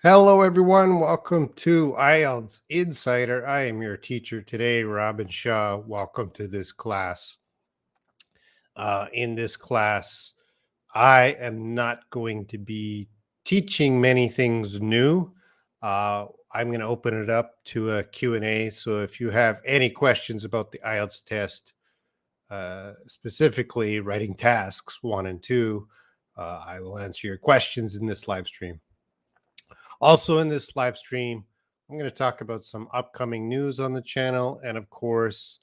Hello, everyone. Welcome to IELTS Insider. I am your teacher today, Robin Shaw. Welcome to this class. In this class, I am not going to be teaching many things new. I'm going to open it up to a Q&A. So if you have any questions about the IELTS test, specifically writing tasks 1 and 2, I will answer your questions in this live stream. Also in this live stream, I'm going to talk about some upcoming news on the channel. And of course,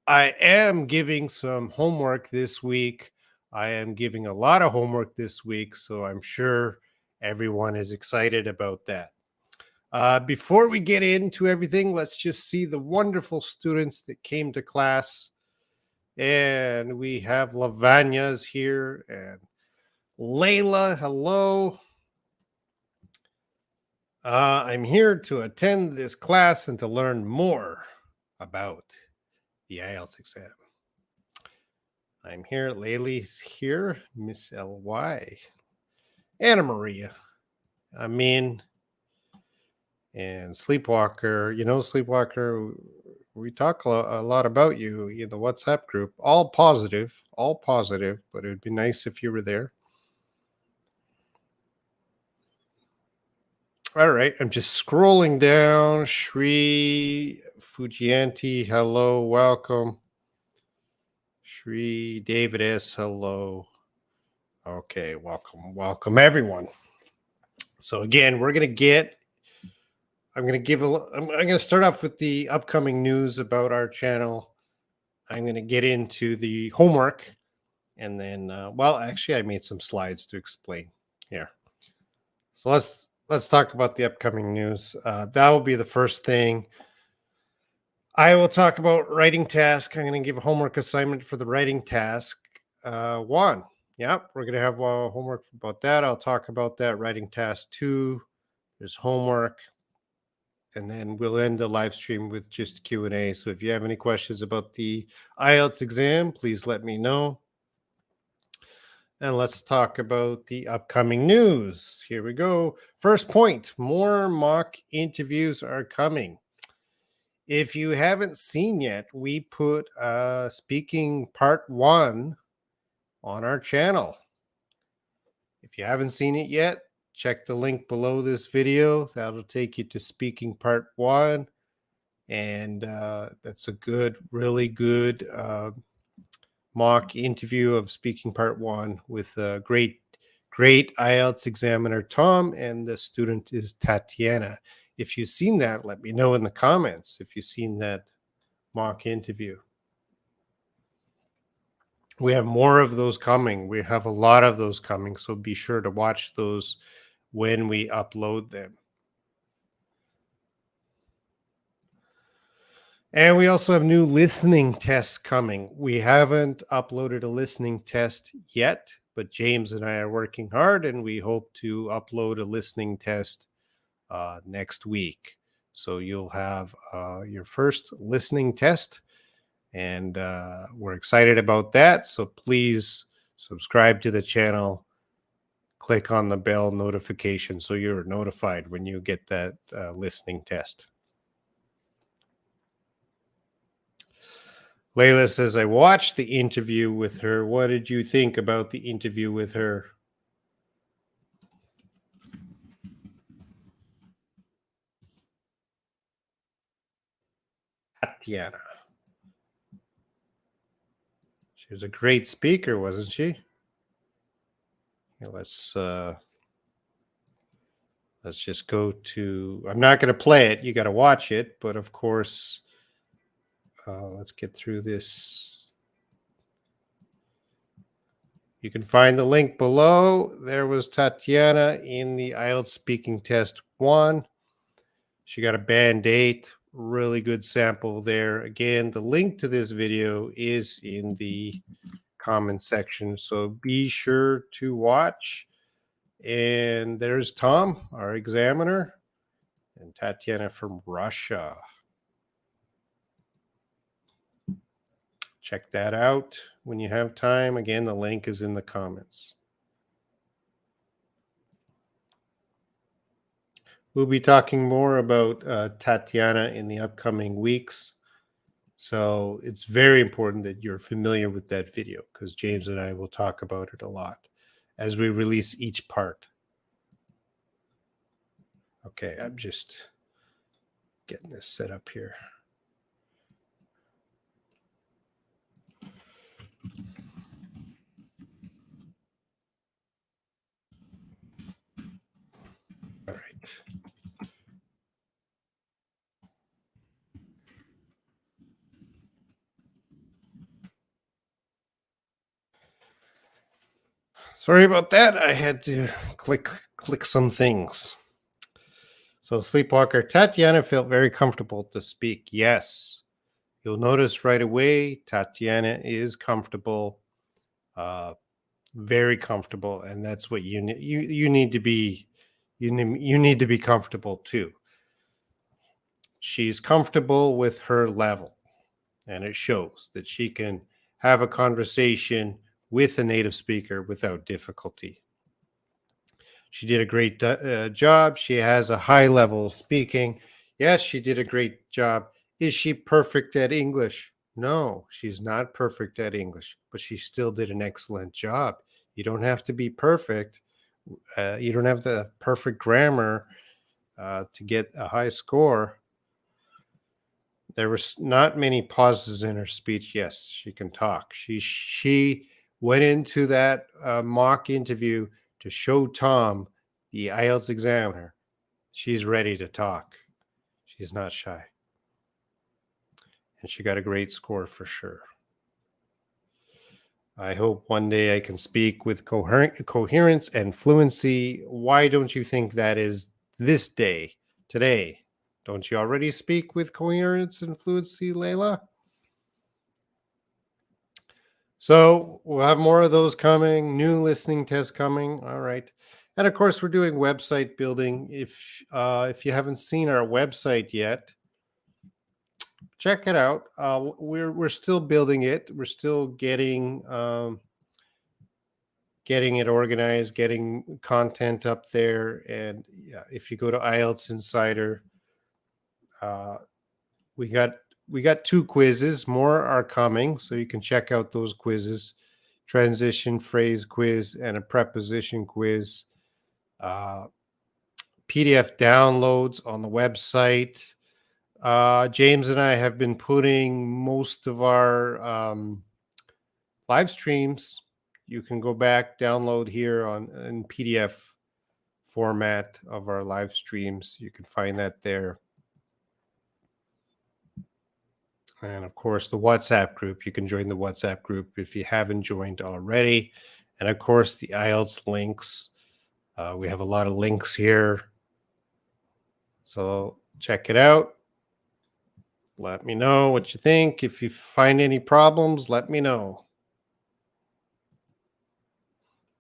I am giving some homework this week. I am giving a lot of homework this week, so I'm sure everyone is excited about that. Before we get into everything, let's just see the wonderful students that came to class. And we have Lavagna's here and Layla. Hello. I'm here to attend this class and to learn more about the IELTS exam. I'm here. Laylee's here. Miss L.Y. Anna Maria. Amin. And Sleepwalker. You know, Sleepwalker, we talk a lot about you in the WhatsApp group. All positive, but it would be nice if you were there. All right, I'm just scrolling down. Shri Fujianti, hello, welcome. Shri David S, hello. Okay, welcome everyone. So again, I'm going to start off with the upcoming news about our channel. I'm going to get into the homework, and then, actually, I made some slides to explain here. So let's talk about the upcoming news. That will be the first thing. I will talk about writing task. I'm going to give a homework assignment for the writing task 1. Yeah, we're going to have homework about that. I'll talk about that. Writing task 2. There's homework. And then we'll end the live stream with just Q&A. So if you have any questions about the IELTS exam, please let me know. And let's talk about the upcoming news. Here we go. First point, more mock interviews are coming. If you haven't seen yet, we put speaking part 1 on our channel. If you haven't seen it yet, check the link below this video. That'll take you to speaking part 1. And that's a really good mock interview of speaking part 1 with a great IELTS examiner, Tom, and the student is Tatiana. If you've seen that, let me know in the comments if you've seen that mock interview. We have more of those coming. We have a lot of those coming, so be sure to watch those when we upload them. And we also have new listening tests coming. We haven't uploaded a listening test yet, but James and I are working hard, and we hope to upload a listening test next week. So you'll have your first listening test, and we're excited about that. So please subscribe to the channel, click on the bell notification so you're notified when you get that listening test. Layla says, I watched the interview with her. What did you think about the interview with her? Tatiana. She was a great speaker, wasn't she? Let's just go to, I'm not going to play it. You got to watch it. But of course, let's get through this. You can find the link below. There was Tatiana in the IELTS speaking test 1. She got a band 8. Really good sample there. Again, the link to this video is in the comment section, so be sure to watch. And there's Tom, our examiner, and Tatiana from Russia. Check that out when you have time. Again, the link is in the comments. We'll be talking more about Tatiana in the upcoming weeks. So it's very important that you're familiar with that video because James and I will talk about it a lot as we release each part. Okay, I'm just getting this set up here. All right. Sorry about that. I had to click some things. So Sleepwalker Tatiana felt very comfortable to speak. Yes. You'll notice right away Tatiana is comfortable, uh, very comfortable, and that's what you need to be. You need to be comfortable too. She's comfortable with her level, and it shows that she can have a conversation with a native speaker without difficulty. She did a great job. She has a high level of speaking. Yes, she did a great job. Is she perfect at English? No, she's not perfect at English, but she still did an excellent job. You don't have to be perfect. You don't have the perfect grammar to get a high score. There was not many pauses in her speech. Yes, she can talk. She went into that mock interview to show Tom, the IELTS examiner, she's ready to talk. She's not shy. And she got a great score for sure. I hope one day I can speak with coherence and fluency. Why don't you think that is this day, today? Don't you already speak with coherence and fluency, Layla? So we'll have more of those coming, new listening tests coming. All right. And of course, we're doing website building. If you haven't seen our website yet, check it out. We're still building it. We're still getting it organized, getting content up there. And yeah, if you go to IELTS Insider, uh, we got we got 2 quizzes. More are coming, so you can check out those quizzes: transition phrase quiz and a preposition quiz. Uh, PDF downloads on the website. James and I have been putting most of our live streams. You can go back, download here on in PDF format of our live streams. You can find that there. And of course, the WhatsApp group. You can join the WhatsApp group if you haven't joined already. And of course, the IELTS links. We have a lot of links here. So check it out. Let me know what you think. If you find any problems, let me know.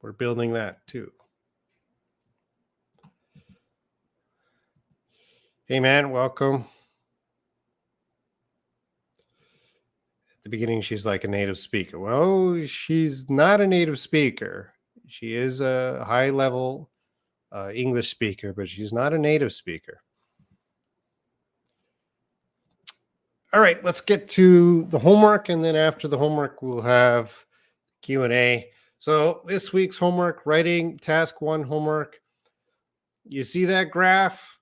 We're building that too. Hey, man, welcome. At the beginning, she's like a native speaker. Well, she's not a native speaker. She is a high level English speaker, but she's not a native speaker. All right, let's get to the homework, and then after the homework, we'll have Q&A. So this week's homework, writing task 1 homework. You see that graph?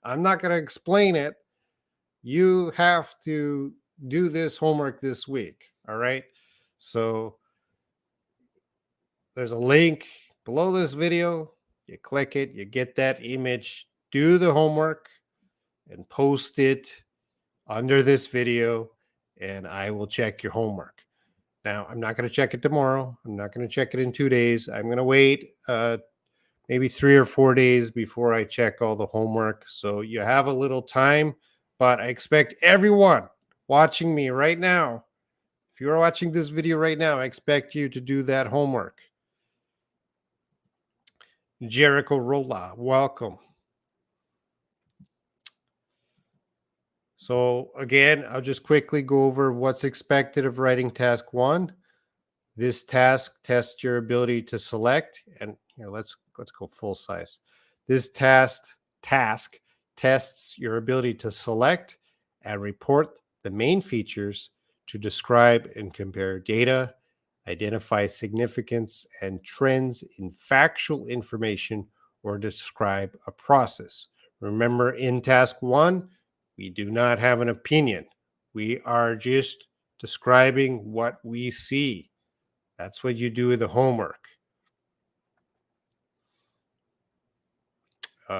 I'm not going to explain it. You have to do this homework this week. All right. So there's a link below this video. You click it, you get that image, do the homework, and post it under this video, and I will check your homework. Now, I'm not going to check it tomorrow. I'm not going to check it in 2 days. I'm going to wait maybe 3 or 4 days before I check all the homework. So you have a little time, but I expect everyone watching me right now, if you're watching this video right now, I expect you to do that homework. Jericho Rolla, welcome. So again, I'll just quickly go over what's expected of writing task 1. This task tests your ability to select, and here let's go full size. This task tests your ability to select and report the main features, to describe and compare data, identify significance and trends in factual information, or describe a process. Remember, in task one, we do not have an opinion. We are just describing what we see. That's what you do with the homework.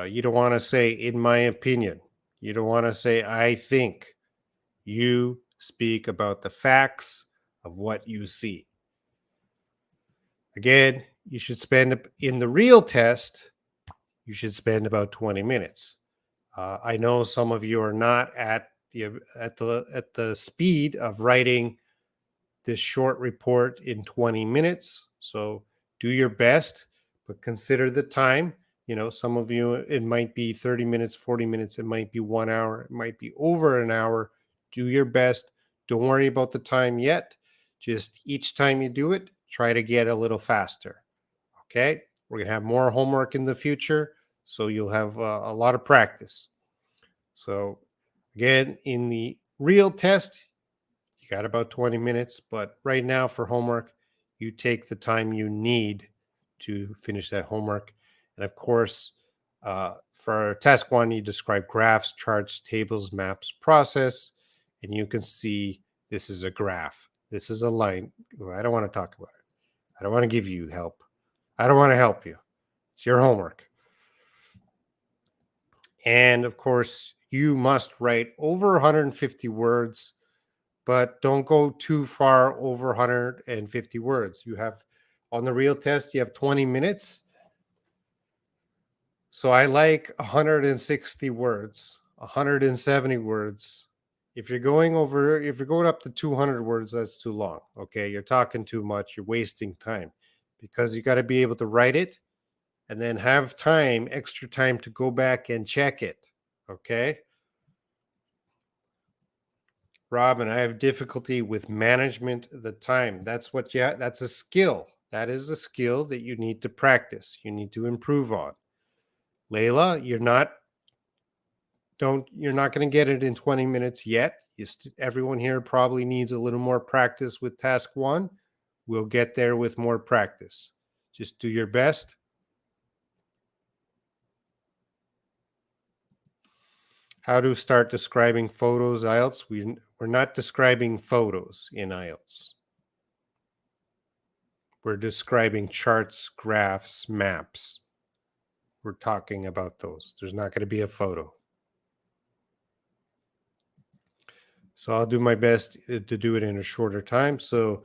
You don't want to say, in my opinion. You don't want to say, I think. You speak about the facts of what you see. Again, you should spend in the real test, you should spend about 20 minutes. I know some of you are not at the speed of writing this short report in 20 minutes. So do your best, but consider the time. Some of you, it might be 30 minutes, 40 minutes, it might be 1 hour, it might be over an hour. Do your best. Don't worry about the time yet. Just each time you do it, try to get a little faster. Okay? We're going to have more homework in the future, so you'll have a lot of practice. So, again, in the real test, you got about 20 minutes, but right now for homework, you take the time you need to finish that homework. And of course, for task one, you describe graphs, charts, tables, maps, process, and you can see this is a graph. This is a line. I don't want to talk about it. I don't want to give you help. I don't want to help you. It's your homework. And of course, you must write over 150 words, but don't go too far over 150 words. You have, on the real test, you have 20 minutes. So I like 160 words, 170 words. If you're going up to 200 words, that's too long. Okay. You're talking too much. You're wasting time, because you got to be able to write it and then have extra time to go back and check it. Okay. Robin, I have difficulty with management of the time. That's a skill. That is a skill that you need to practice. You need to improve on. Layla, you're not going to get it in 20 minutes yet. Everyone here probably needs a little more practice with task one. We'll get there with more practice. Just do your best. How to start describing photos, IELTS. We're not describing photos in IELTS. We're describing charts, graphs, maps. We're talking about those. There's not going to be a photo. So I'll do my best to do it in a shorter time. So,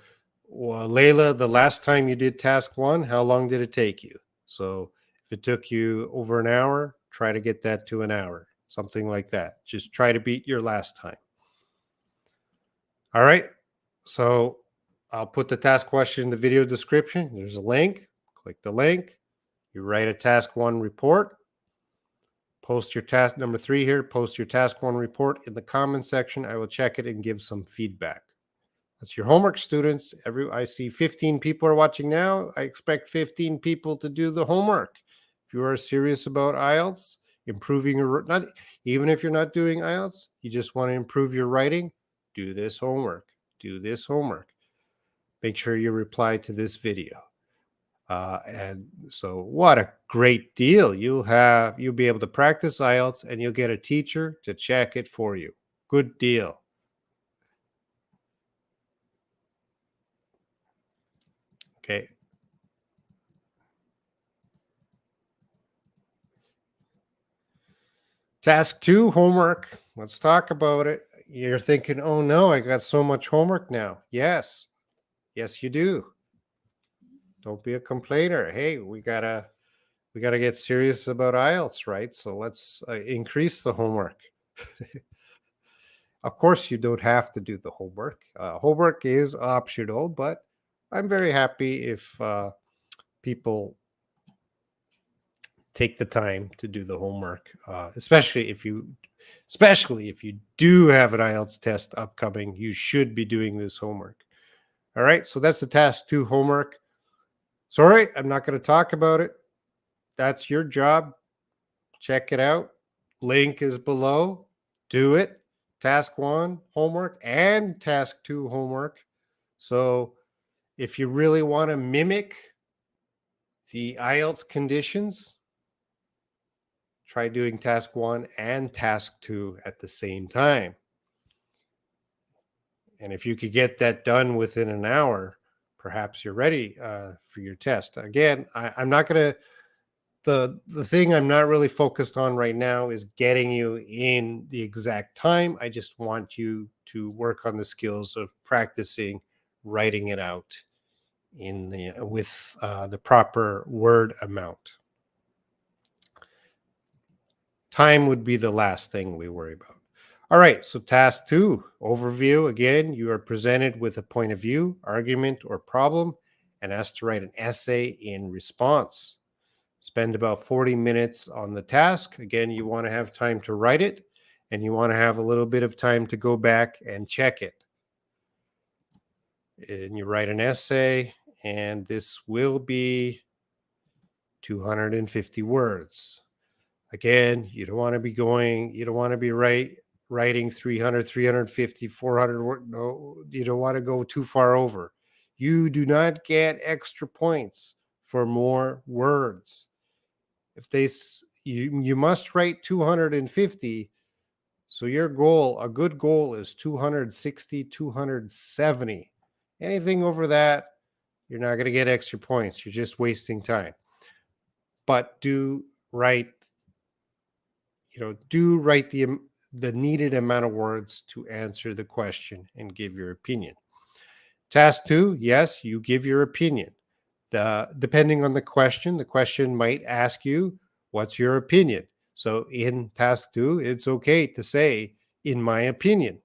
Layla, the last time you did task one, how long did it take you? So if it took you over an hour, try to get that to an hour, something like that. Just try to beat your last time. All right. So I'll put the task question in the video description. There's a link. Click the link. You write a task one report. Post your task number 3 here. Post your task one report in the comment section. I will check it and give some feedback. That's your homework, students. I see 15 people are watching now. I expect 15 people to do the homework. If you are serious about IELTS, even if you're not doing IELTS, you just want to improve your writing, do this homework. Do this homework. Make sure you reply to this video. And so what a great deal. You'll be able to practice IELTS, and you'll get a teacher to check it for you. Good deal. Okay. Task 2, homework. Let's talk about it. You're thinking, oh no, I got so much homework now. Yes, you do. Don't be a complainer. Hey, we gotta get serious about IELTS, right? So let's increase the homework. Of course, you don't have to do the homework. Homework is optional, but I'm very happy if people take the time to do the homework, especially if you do have an IELTS test upcoming. You should be doing this homework. All right, so that's the task 2 homework. Sorry, I'm not going to talk about it. That's your job. check it out. Link is below. Do it. Task 1 homework and task 2 homework. So if you really want to mimic the IELTS conditions, try doing task 1 and task 2 at the same time. And if you could get that done within an hour, perhaps you're ready for your test. Again, I'm not going to, the thing I'm not really focused on right now is getting you in the exact time. I just want you to work on the skills of practicing writing it out in the with the proper word amount. Time would be the last thing we worry about. All right, so task 2, overview. Again, you are presented with a point of view, argument, or problem, and asked to write an essay in response. Spend about 40 minutes on the task. Again, you want to have time to write it, and you want to have a little bit of time to go back and check it. And you write an essay, and this will be 250 words. Again, you don't want to be writing 300, 350, 400 words. No, you don't want to go too far over. You do not get extra points for more words. If you must write 250, so your goal, a good goal is 260, 270. Anything over that, you're not going to get extra points. You're just wasting time. But do write the needed amount of words to answer the question and give your opinion. Task 2, yes, you give your opinion. Depending on the question might ask you, what's your opinion? So in task 2, it's okay to say, in my opinion.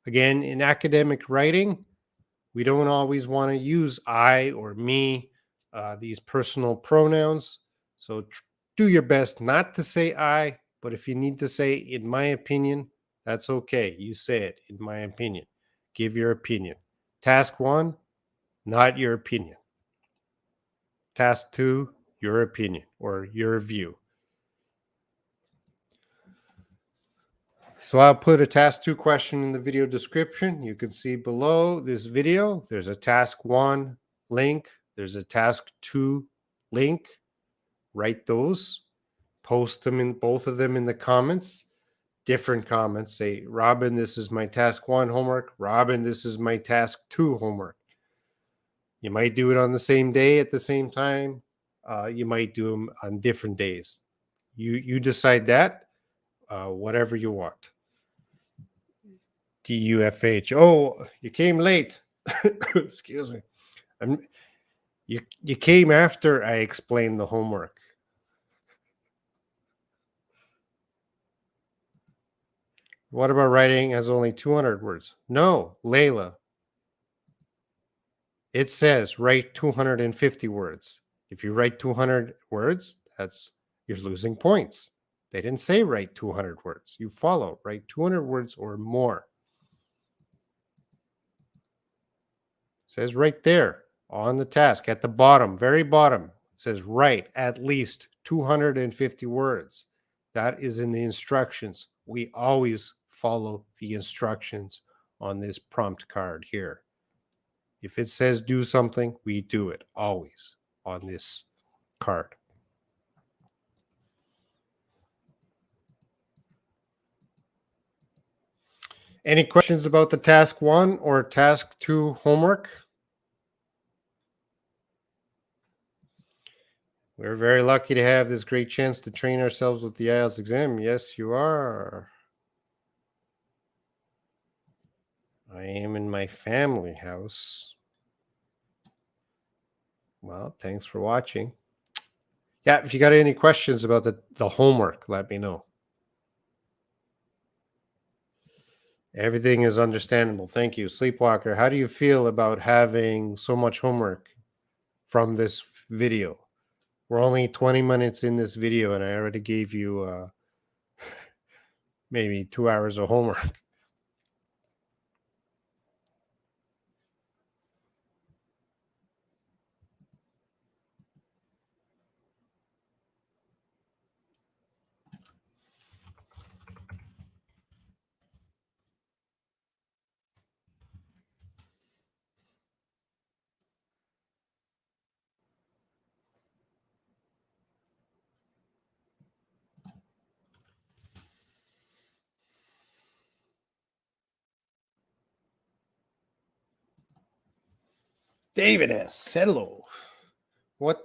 Again, in academic writing, we don't always want to use I or me, these personal pronouns. So do your best not to say I, but if you need to say, in my opinion, that's okay. You say it, in my opinion. Give your opinion. Task 1, not your opinion. Task 2, your opinion or your view. So I'll put a task 2 question in the video description. You can see below this video, there's a task 1 link. There's a task 2 link. Write those. Post them in both of them in the comments. Different comments. Say, Robin, this is my task 1 homework. Robin, this is my task 2 homework. You might do it on the same day at the same time. You might do them on different days. You decide that. Whatever you want. DUFH. Oh, you came late. Excuse me. You came after I explained the homework. What about writing as only 200 words? No, Layla. It says write 250 words. If you write 200 words, you're losing points. They didn't say write 200 words. You follow, write 200 words or more. It says right there on the task at the bottom, very bottom, it says write at least 250 words. That is in the instructions. We always follow the instructions on this prompt card here. If it says do something, we do it always on this card. Any questions about the task 1 or task 2 homework? We're very lucky to have this great chance to train ourselves with the IELTS exam. Yes, you are. I am in my family house. Well, thanks for watching. Yeah, if you got any questions about the homework, let me know. Everything is understandable. Thank you. Sleepwalker, how do you feel about having so much homework from this video? We're only 20 minutes in this video, and I already gave you maybe 2 hours of homework. David S. Hello. What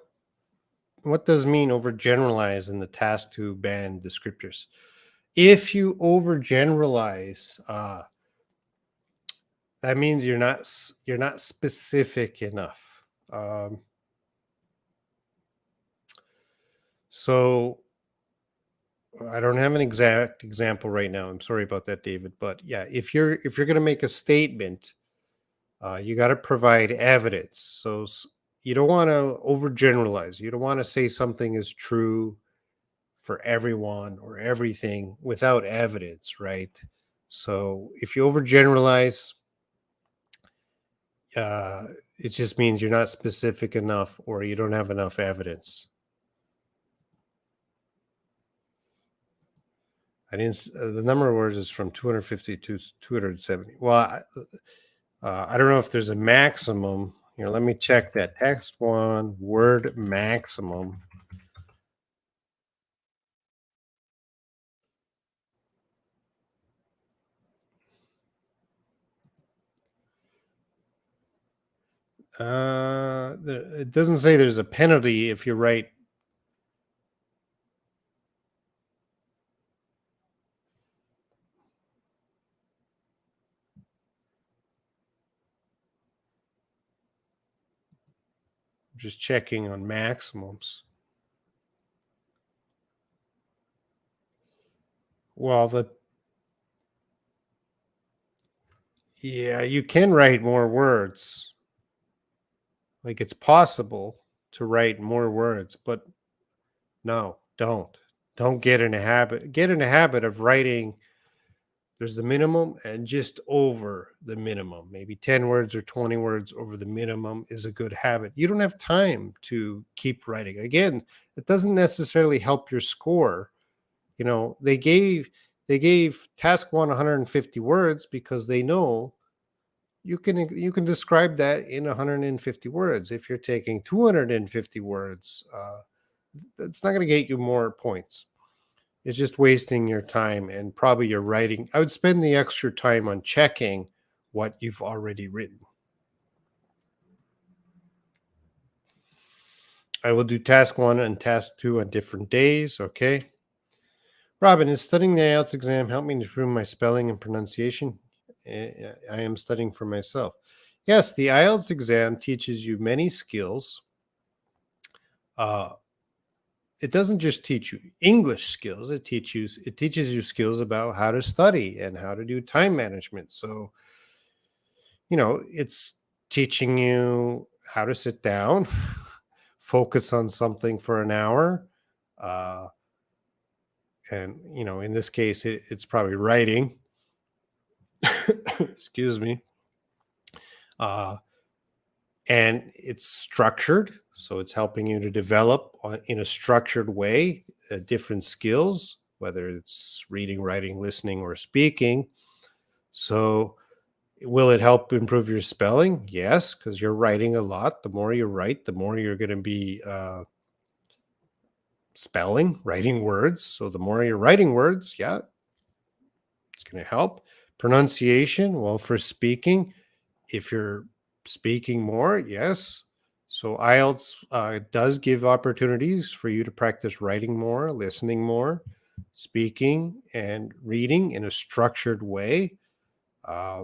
what does mean overgeneralize in the task to band descriptors? If you overgeneralize, that means you're not specific enough. So I don't have an exact example right now. I'm sorry about that, David. But yeah, if you're going to make a statement, you got to provide evidence. So you don't want to overgeneralize. You don't want to say something is true for everyone or everything without evidence, right? So if you overgeneralize, uh, it just means you're not specific enough or you don't have enough evidence. The number of words is from 250 to 270. Well, I don't know if there's a maximum. Here, let me check that. Text one word maximum. It doesn't say there's a penalty if you write. Just checking on maximums. Well, yeah, you can write more words. Like it's possible to write more words, but no, don't get in a habit. Get in a habit of writing. There's the minimum and just over the minimum. Maybe 10 words or 20 words over the minimum is a good habit. You don't have time to keep writing. Again, it doesn't necessarily help your score. You know, they gave task 150 words because they know you can describe that in 150 words. If you're taking 250 words, that's not going to get you more points. It's just wasting your time and probably your writing. I would spend the extra time on checking what you've already written. I will do task one and task two on different days. Okay. Robin, is studying the IELTS exam help me improve my spelling and pronunciation? I am studying for myself. Yes, the IELTS exam teaches you many skills. Uh, it doesn't just teach you English skills. It teaches you skills about how to study and how to do time management. So, it's teaching you how to sit down, focus on something for an hour. Uh, and, in this case, it's probably writing. Excuse me. Uh, and it's structured. So it's helping you to develop in a structured way different skills, whether it's reading, writing, listening, or speaking. So, will it help improve your spelling? Yes, because you're writing a lot. The more you write, the more you're going to be writing words. So, the more you're writing words, yeah, it's going to help. Pronunciation, well, for speaking, if you're speaking more, yes. So IELTS does give opportunities for you to practice writing more, listening more, speaking, and reading in a structured way. Uh,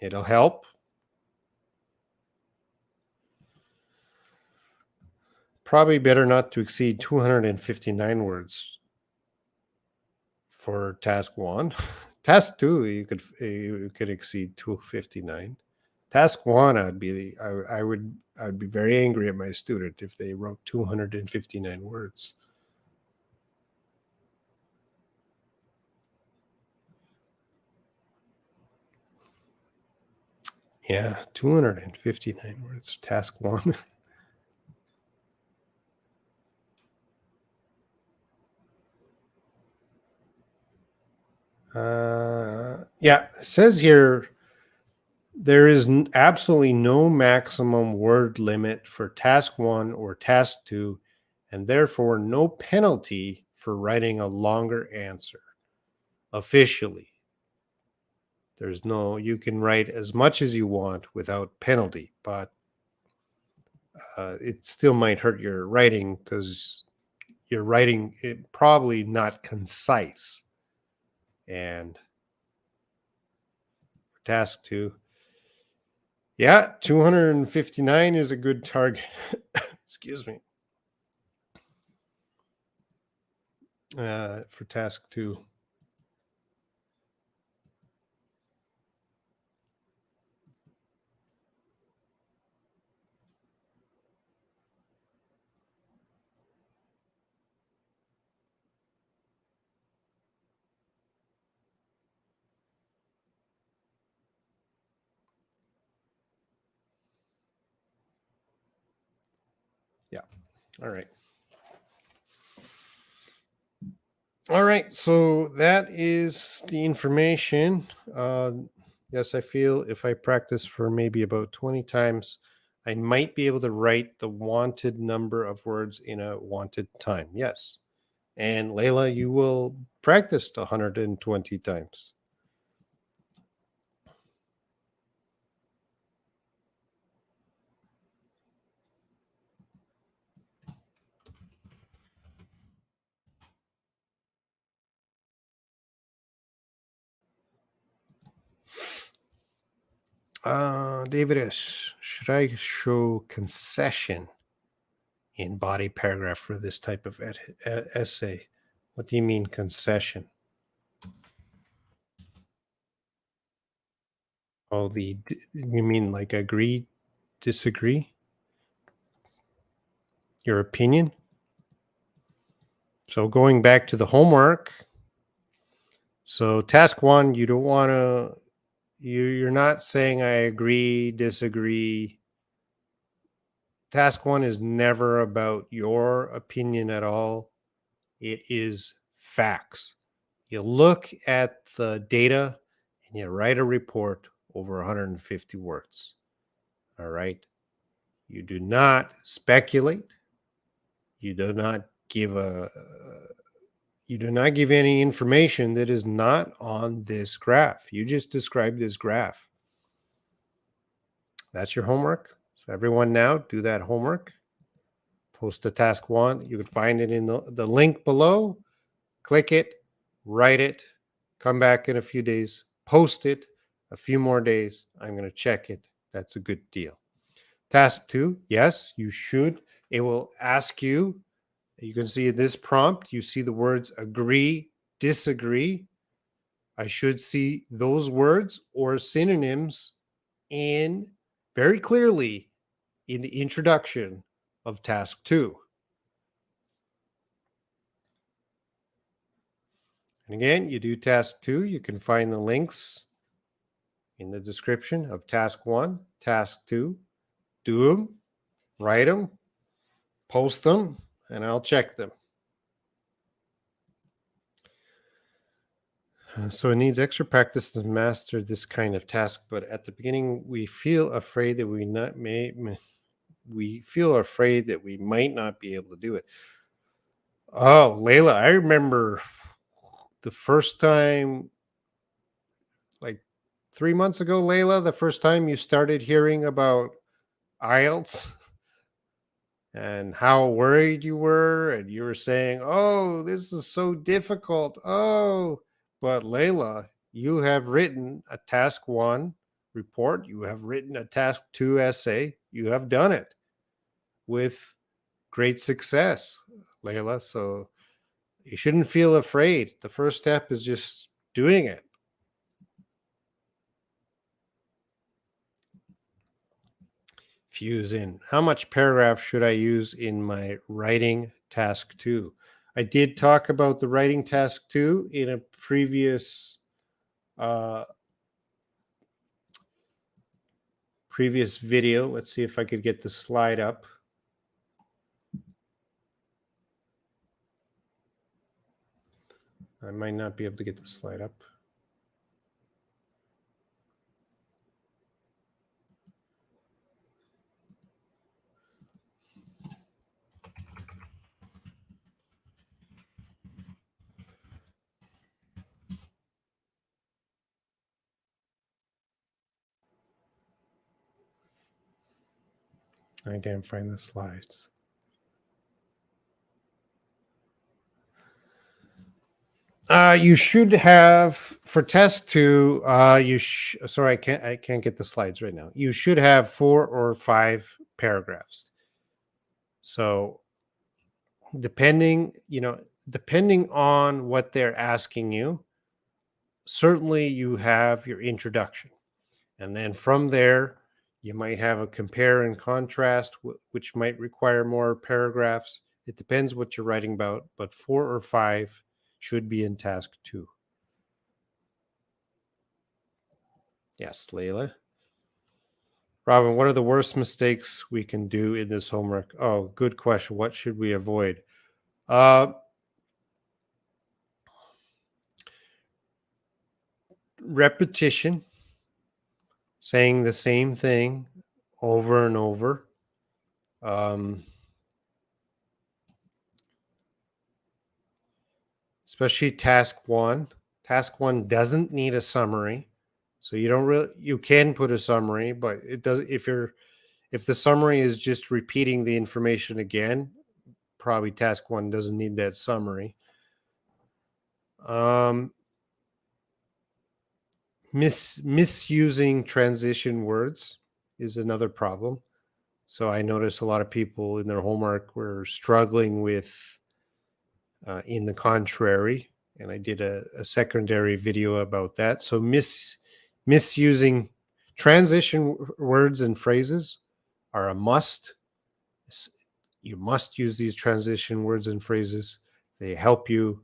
it'll help. Probably better not to exceed 259 words for task one. Task two, you could exceed 259. Task one, I would be very angry at my student if they wrote 259 words. Yeah, 259 words. Task one. Yeah, it says here there is absolutely no maximum word limit for task one or task two, and therefore no penalty for writing a longer answer. Officially, you can write as much as you want without penalty, but it still might hurt your writing because your writing it probably not concise. And task 2, yeah, 259 is a good target. Excuse me. For task 2. Yeah. All right. All right. So that is the information. Yes, I feel if I practice for maybe about 20 times, I might be able to write the wanted number of words in a wanted time. Yes. And Layla, you will practice 120 times. David S., should I show concession in body paragraph for this type of essay? What do you mean concession? Oh, you mean like agree, disagree? Your opinion? So going back to the homework. So task 1, you don't want to, you're not saying I agree, disagree. Task 1 is never about your opinion at all. It is facts. You look at the data and you write a report over 150 words. All right. You do not speculate. You do not give any information that is not on this graph. You just described this graph. That's your homework. So everyone now do that homework. Post the task 1. You can find it in the link below. Click it, write it, come back in a few days, post it a few more days. I'm going to check it. That's a good deal. Task 2, yes, you should. It will ask you, you can see in this prompt, you see the words agree, disagree. I should see those words or synonyms in very clearly in the introduction of task 2. And again, you do task 2, you can find the links in the description of task 1, task 2. Do them, write them, post them, and I'll check them. So it needs extra practice to master this kind of task, but at the beginning we feel afraid that we might not be able to do it. Oh, Layla, I remember the first time, like 3 months ago, Layla, the first time you started hearing about IELTS and how worried you were, and you were saying, "Oh, this is so difficult." Oh, but Layla, you have written a task 1 report, you have written a task 2 essay, you have done it with great success, Layla. So you shouldn't feel afraid. The first step is just doing it. Fuse in. How much paragraph should I use in my writing task 2? I did talk about the writing task 2 in a uh, previous video. Let's see if I could get the slide up. I might not be able to get the slide up. I can't find the slides. You should have for test 2. Sorry, I can't get the slides right now. You should have 4 or 5 paragraphs. So depending on what they're asking you, certainly you have your introduction, and then from there you might have a compare and contrast, which might require more paragraphs. It depends what you're writing about, but 4 or 5 should be in task 2. Yes, Layla. Robin, what are the worst mistakes we can do in this homework? Oh, good question. What should we avoid? Repetition, saying the same thing over and over. Especially task 1. Task 1 doesn't need a summary. So you can put a summary, but it does if the summary is just repeating the information again, probably task 1 doesn't need that summary. Misusing transition words is another problem. So I noticed a lot of people in their homework were struggling with in the contrary, and I did a secondary video about that. So misusing transition words and phrases are a must. You must use these transition words and phrases. They help you.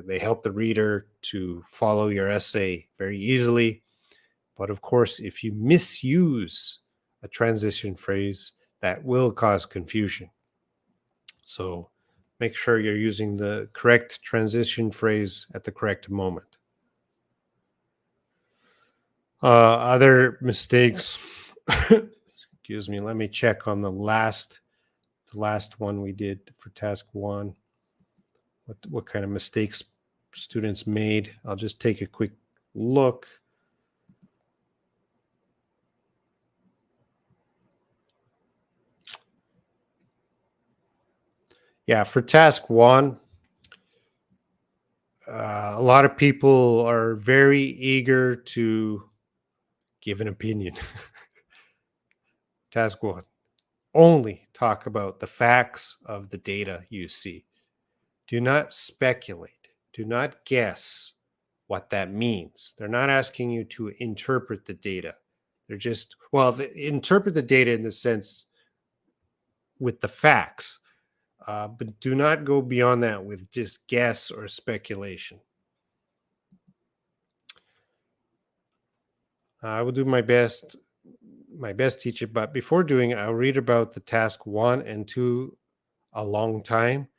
They help the reader to follow your essay very easily. But of course, if you misuse a transition phrase, that will cause confusion. So make sure you're using the correct transition phrase at the correct moment. Other mistakes. Excuse me. Let me check on the last one we did for task 1. What kind of mistakes students made? I'll just take a quick look. Yeah, for task 1, a lot of people are very eager to give an opinion. Task 1, only talk about the facts of the data you see. Do not speculate. Do not guess what that means. They're not asking you to interpret the data. They're just, interpret the data in the sense with the facts, but do not go beyond that with just guess or speculation. I will do my best teacher, but before doing it, I'll read about the task 1 and 2 a long time.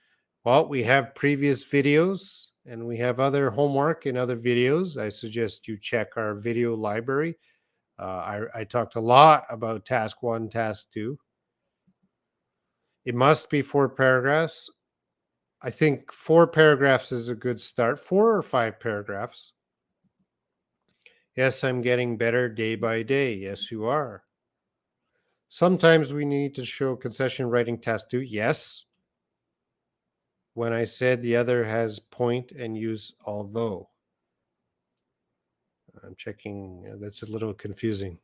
Well, we have previous videos and we have other homework and other videos. I suggest you check our video library. I talked a lot about task 1, task 2. It must be 4 paragraphs. I think 4 paragraphs is a good start. 4 or 5 paragraphs. Yes, I'm getting better day by day. Yes, you are. Sometimes we need to show concession writing task 2. Yes. When I said the other has point and use although. I'm checking. That's a little confusing.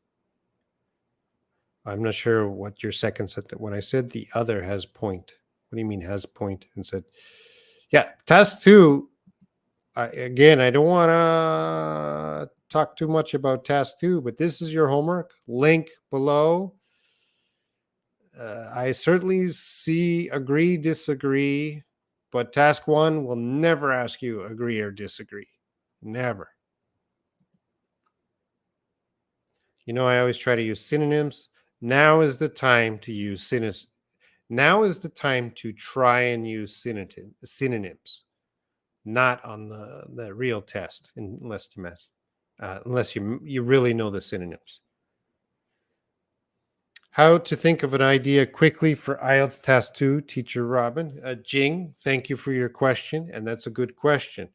I'm not sure what your second sentence. When I said the other has point, what do you mean has point? And said, yeah, task 2. I don't want to talk too much about task 2, but this is your homework. Link below. I certainly see agree, disagree, but task 1 will never ask you agree or disagree. Never. I always try to use synonyms. Now is the time to use synonyms. Now is the time to try and use synonyms, not on the real test, unless you really know the synonyms. How to think of an idea quickly for IELTS Task 2, Teacher Robin. Jing, thank you for your question, and that's a good question.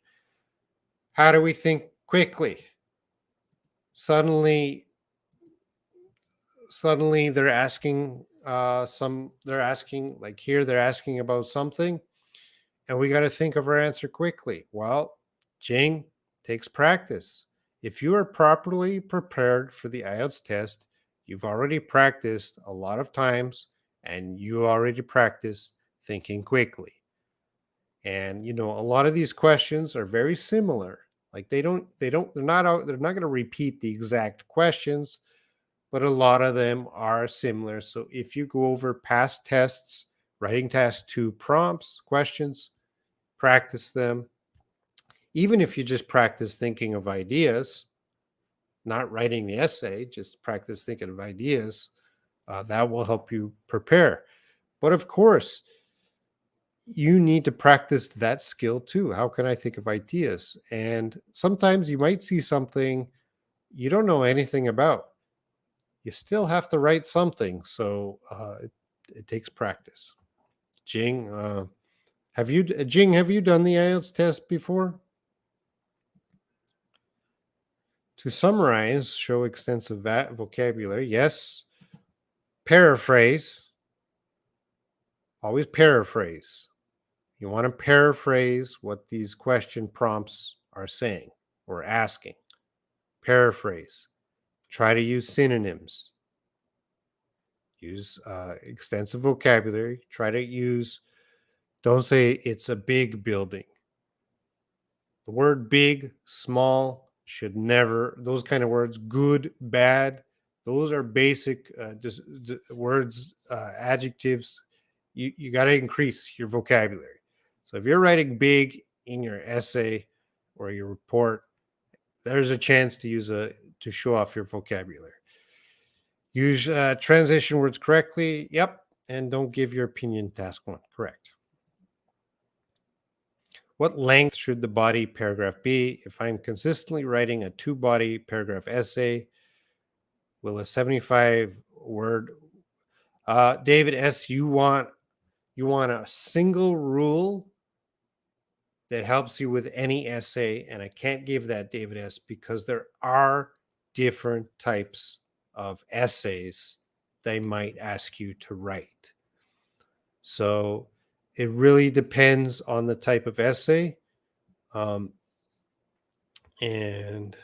How do we think quickly? Suddenly they're asking they're asking, like here, they're asking about something, and we got to think of our answer quickly. Well, Jing takes practice. If you are properly prepared for the IELTS test, you've already practiced a lot of times and you already practiced thinking quickly. And a lot of these questions are very similar. Like they're not going to repeat the exact questions, but a lot of them are similar. So if you go over past tests, writing task 2 prompts, questions, practice them. Even if you just practice thinking of ideas, not writing the essay, just practice thinking of ideas, that will help you prepare. But of course, you need to practice that skill too. How can I think of ideas? And sometimes you might see something you don't know anything about. You still have to write something. So it takes practice. Jing, have you done the IELTS test before? To summarize, show extensive vocabulary. Yes. Paraphrase. Always paraphrase. You want to paraphrase what these question prompts are saying or asking. Paraphrase. Try to use synonyms. Use extensive vocabulary. Don't say it's a big building. The word big, small should never, those kind of words, good, bad, those are basic just words, adjectives. You got to increase your vocabulary. So if you're writing big in your essay or your report, there's a chance to show off your vocabulary. Use transition words correctly. Yep. And don't give your opinion task 1. Correct. What length should the body paragraph be? If I'm consistently writing a 2-body paragraph essay, will a 75 word David S, you want a single rule that helps you with any essay, and I can't give that, David S, because there are different types of essays they might ask you to write. So it really depends on the type of essay. And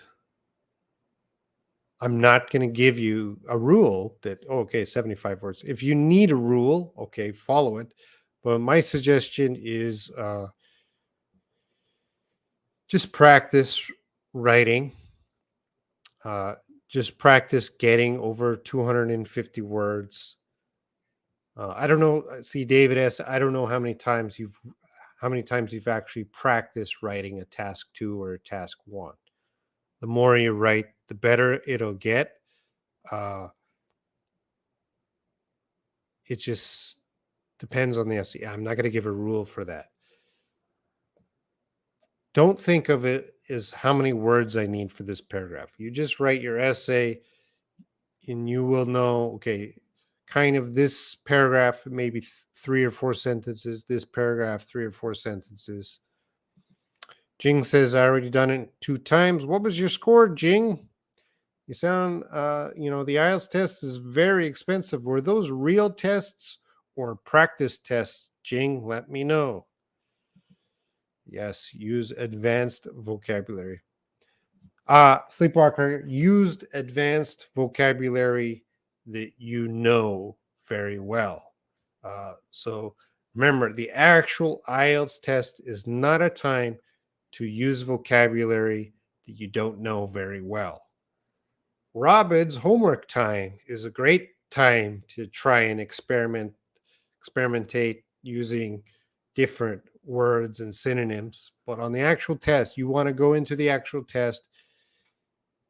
I'm not going to give you a rule that, okay, 75 words. If you need a rule, okay, follow it. But my suggestion is just practice writing. Just practice getting over 250 words. I don't know. See, David S, I don't know how many times you've actually practiced writing a task 2 or a task 1. The more you write, the better it'll get. It just depends on the essay. I'm not going to give a rule for that. Don't think of it as how many words I need for this paragraph. You just write your essay and you will know, okay, kind of this paragraph, maybe 3 or 4 sentences, this paragraph, 3 or 4 sentences. Jing says, I already done it 2 times. What was your score, Jing? You sound, the IELTS test is very expensive. Were those real tests or practice tests, Jing? Let me know. Yes, use advanced vocabulary. Sleepwalker, used advanced vocabulary that you know very well. So remember, the actual IELTS test is not a time to use vocabulary that you don't know very well. Robin's homework time is a great time to try and experimentate using different words and synonyms. But on the actual test, you want to go into the actual test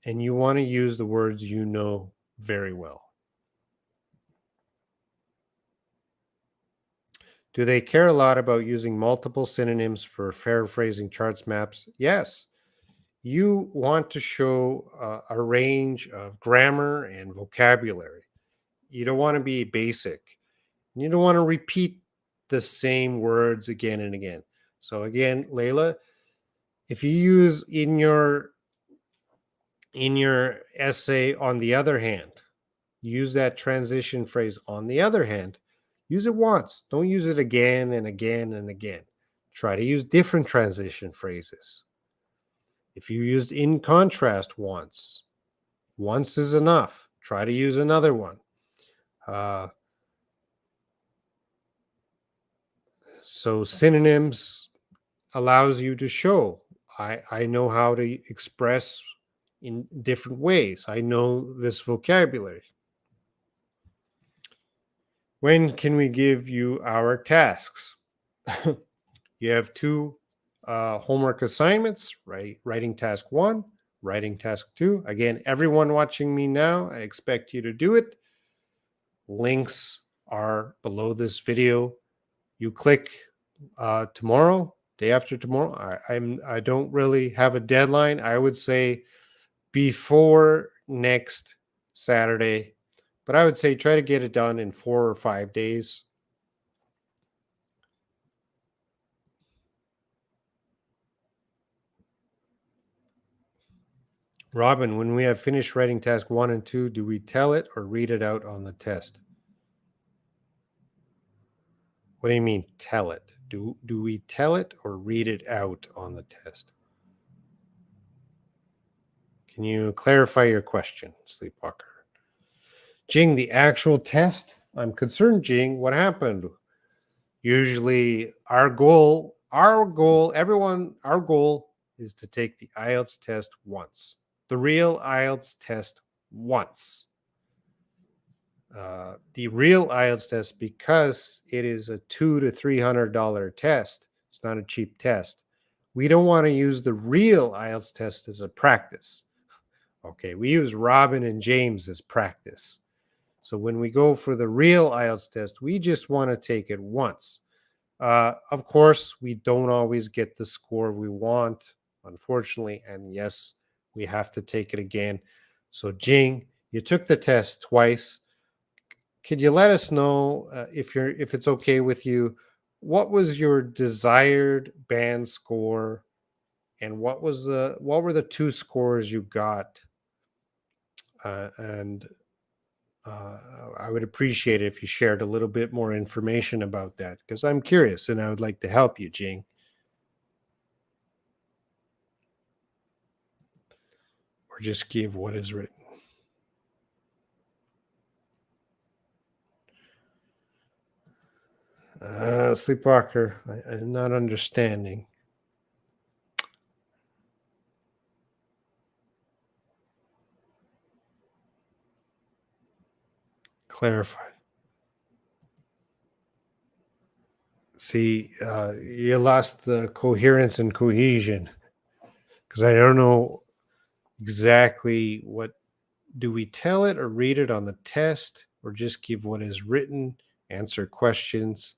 and you want to use the words you know very well. Do they care a lot about using multiple synonyms for paraphrasing charts, maps? Yes. You want to show a range of grammar and vocabulary. You don't want to be basic. You don't want to repeat the same words again and again. So again, Layla, if you use in your essay, on the other hand, use that transition phrase. On the other hand, use it once. Don't use it again and again and again. Try to use different transition phrases. If you used in contrast once is enough. Try to use another one. So synonyms allows you to show I know how to express in different ways. I know this vocabulary. When can we give you our tasks? You have two homework assignments, right? Writing task 1, writing task 2. Again, everyone watching me now, I expect you to do it. Links are below this video. You click tomorrow, day after tomorrow. I don't really have a deadline. I would say before next Saturday, but I would say try to get it done in 4 or 5 days. Robin, when we have finished writing task 1 and 2, do we tell it or read it out on the test? What do you mean tell it? Do we tell it or read it out on the test? Can you clarify your question, Sleepwalker? Jing, the actual test? I'm concerned, Jing. What happened? Usually our goal is to take the IELTS test once. The real IELTS test once. The real IELTS test, because it is a $200 to $300 test, it's not a cheap test. We don't want to use the real IELTS test as a practice. Okay, we use Robin and James as practice. So when we go for the real IELTS test, we just want to take it once. Of course, we don't always get the score we want, unfortunately. And yes, we have to take it again. So Jing, you took the test twice. Could you let us know if it's okay with you? What was your desired band score, and what were the two scores you got? And I would appreciate it if you shared a little bit more information about that, because I'm curious and I would like to help you, Jing. Or just give what is written. Sleepwalker, I'm not understanding. Clarify. See, you lost the coherence and cohesion, because I don't know exactly what. Do we tell it or read it on the test, or just give what is written, answer questions?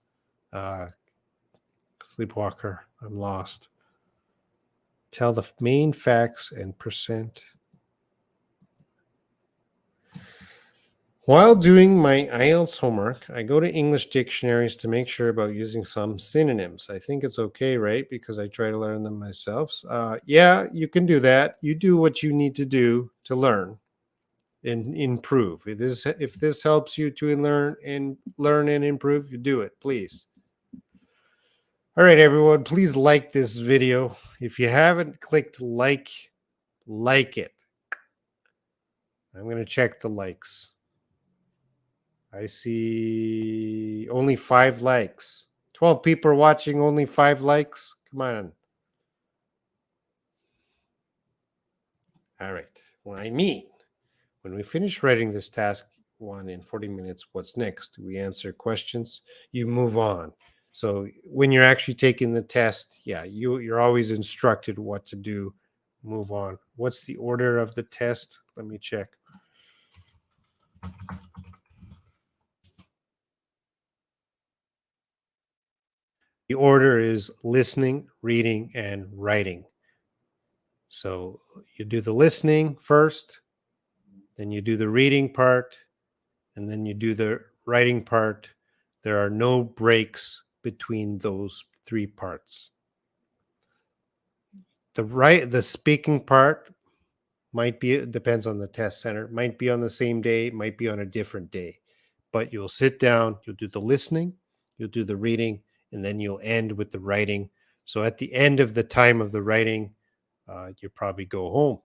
Sleepwalker, I'm lost. Tell the main facts and percent. While doing my IELTS homework, I go to English dictionaries to make sure about using some synonyms. I think it's okay, right? Because I try to learn them myself. Yeah, you can do that. You do what you need to do to learn and improve. If this helps you to learn and improve, you do it, please. All right, everyone, please like this video. If you haven't clicked like it. I'm going to check the likes. I see only 5 likes. 12 people are watching, only 5 likes. Come on. All right. What I mean, when we finish writing this task 1 in 40 minutes, what's next? We answer questions, you move on. So when you're actually taking the test, yeah, you're always instructed what to do. Move on. What's the order of the test? Let me check. The order is listening, reading, and writing. So you do the listening first, then you do the reading part, and then you do the writing part. There are no breaks between those 3 parts. The speaking part, Might be, it depends on the test center, might be on the same day, might be on a different day. But you'll sit down, you'll do the listening, you'll do the reading, and then you'll end with the writing. So at the end of the time of the writing, you probably go home.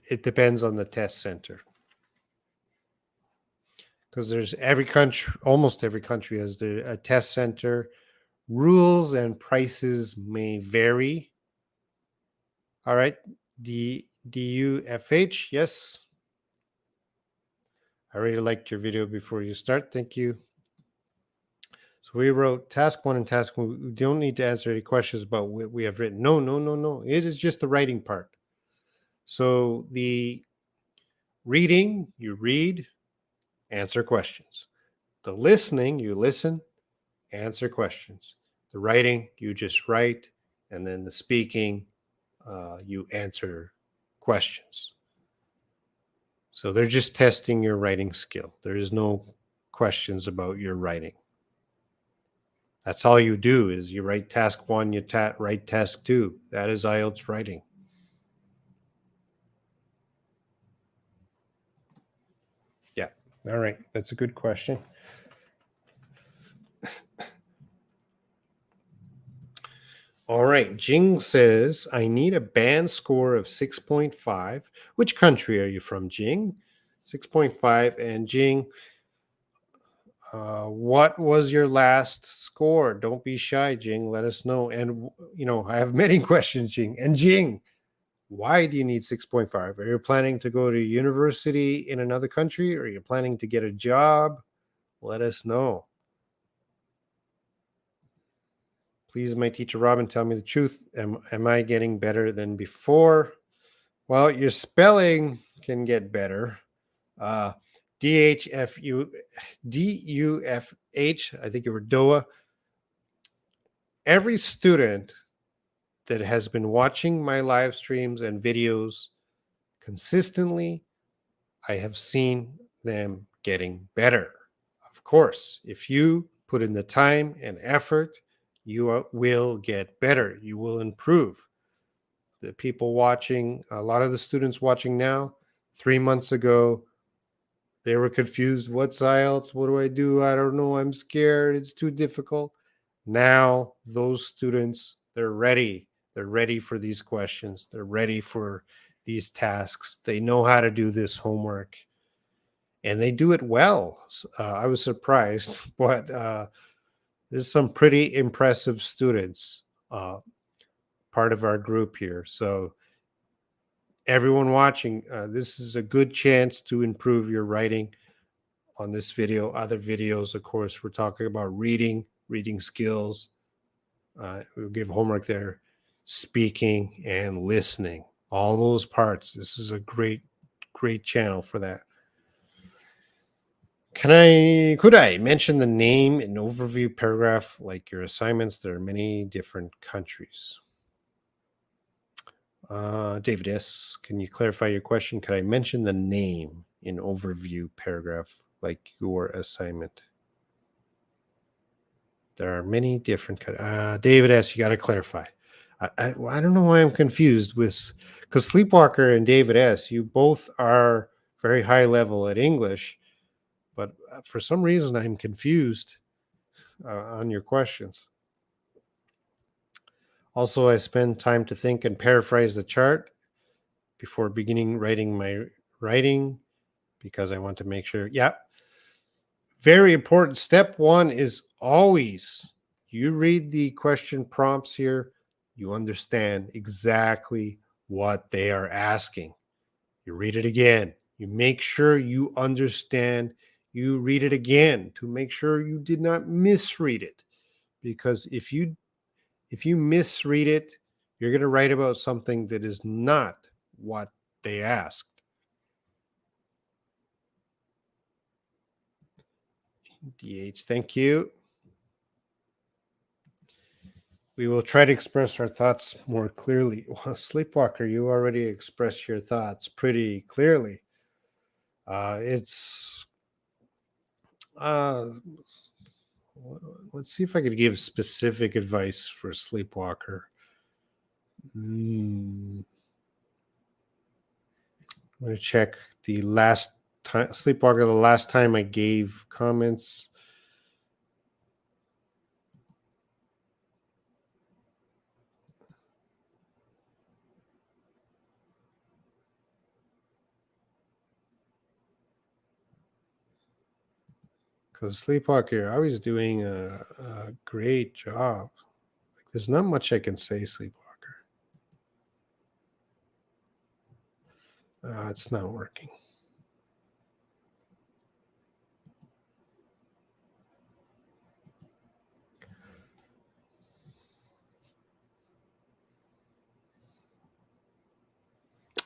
It depends on the test center. Because there's every country, almost every country has a test center. Rules and prices may vary. All right. DUFH, yes. I really liked your video before you start. Thank you. So we wrote task 1 and task 1. We don't need to answer any questions about what we have written. No, no, no, no. It is just the writing part. So the reading, you read, answer questions. The listening, you listen, answer questions. The writing, you just write. And then the speaking, you answer questions. So they're just testing your writing skill. There is no questions about your writing. That's all you do is you write task 1, you write task 2. That is IELTS writing. Yeah. All right. That's a good question. All right. Jing says, I need a band score of 6.5. Which country are you from, Jing? 6.5. And Jing, what was your last score? Don't be shy, Jing. Let us know. And, I have many questions, Jing. And Jing, why do you need 6.5? Are you planning to go to university in another country? Or are you planning to get a job? Let us know. Please, my teacher Robin, tell me the truth. Am I getting better than before? Well, your spelling can get better. DHFU, DUFH, I think you were DOA. Every student that has been watching my live streams and videos consistently, I have seen them getting better. Of course, if you put in the time and effort, you will get better. You will improve. The people watching, a lot of the students watching now, 3 months ago, they were confused. What's IELTS? What do I do? I don't know. I'm scared. It's too difficult. Now, those students, they're ready. They're ready for these questions. They're ready for these tasks. They know how to do this homework and they do it well. I was surprised, but there's some pretty impressive students part of our group here. So everyone watching, this is a good chance to improve your writing on this video. Other videos, of course, we're talking about reading skills. We'll give homework there, speaking and listening, all those parts. This is a great channel for that. Could I mention the name and overview paragraph like your assignments? There are many different countries. David S., can you clarify your question? Could I mention the name in overview paragraph like your assignment? There are many different David S., you got to clarify. I don't know why I'm confused with, because Sleepwalker and David S., you both are very high level at English, but for some reason I'm confused on your questions. Also, I spend time to think and paraphrase the chart before beginning writing my writing because I want to make sure. Yeah. Very important. Step 1 is always you read the question prompts here, you understand exactly what they are asking. You read it again. You make sure you understand. You read it again to make sure you did not misread it. Because if you misread it, you're going to write about something that is not what they asked. DH, thank you. We will try to express our thoughts more clearly. Well, Sleepwalker, you already expressed your thoughts pretty clearly. It's Let's see if I could give specific advice for a sleepwalker. I'm going to check the last time sleepwalker. The last time I gave comments. Because sleepwalker, I was doing a great job. Like, there's not much I can say, sleepwalker. It's not working.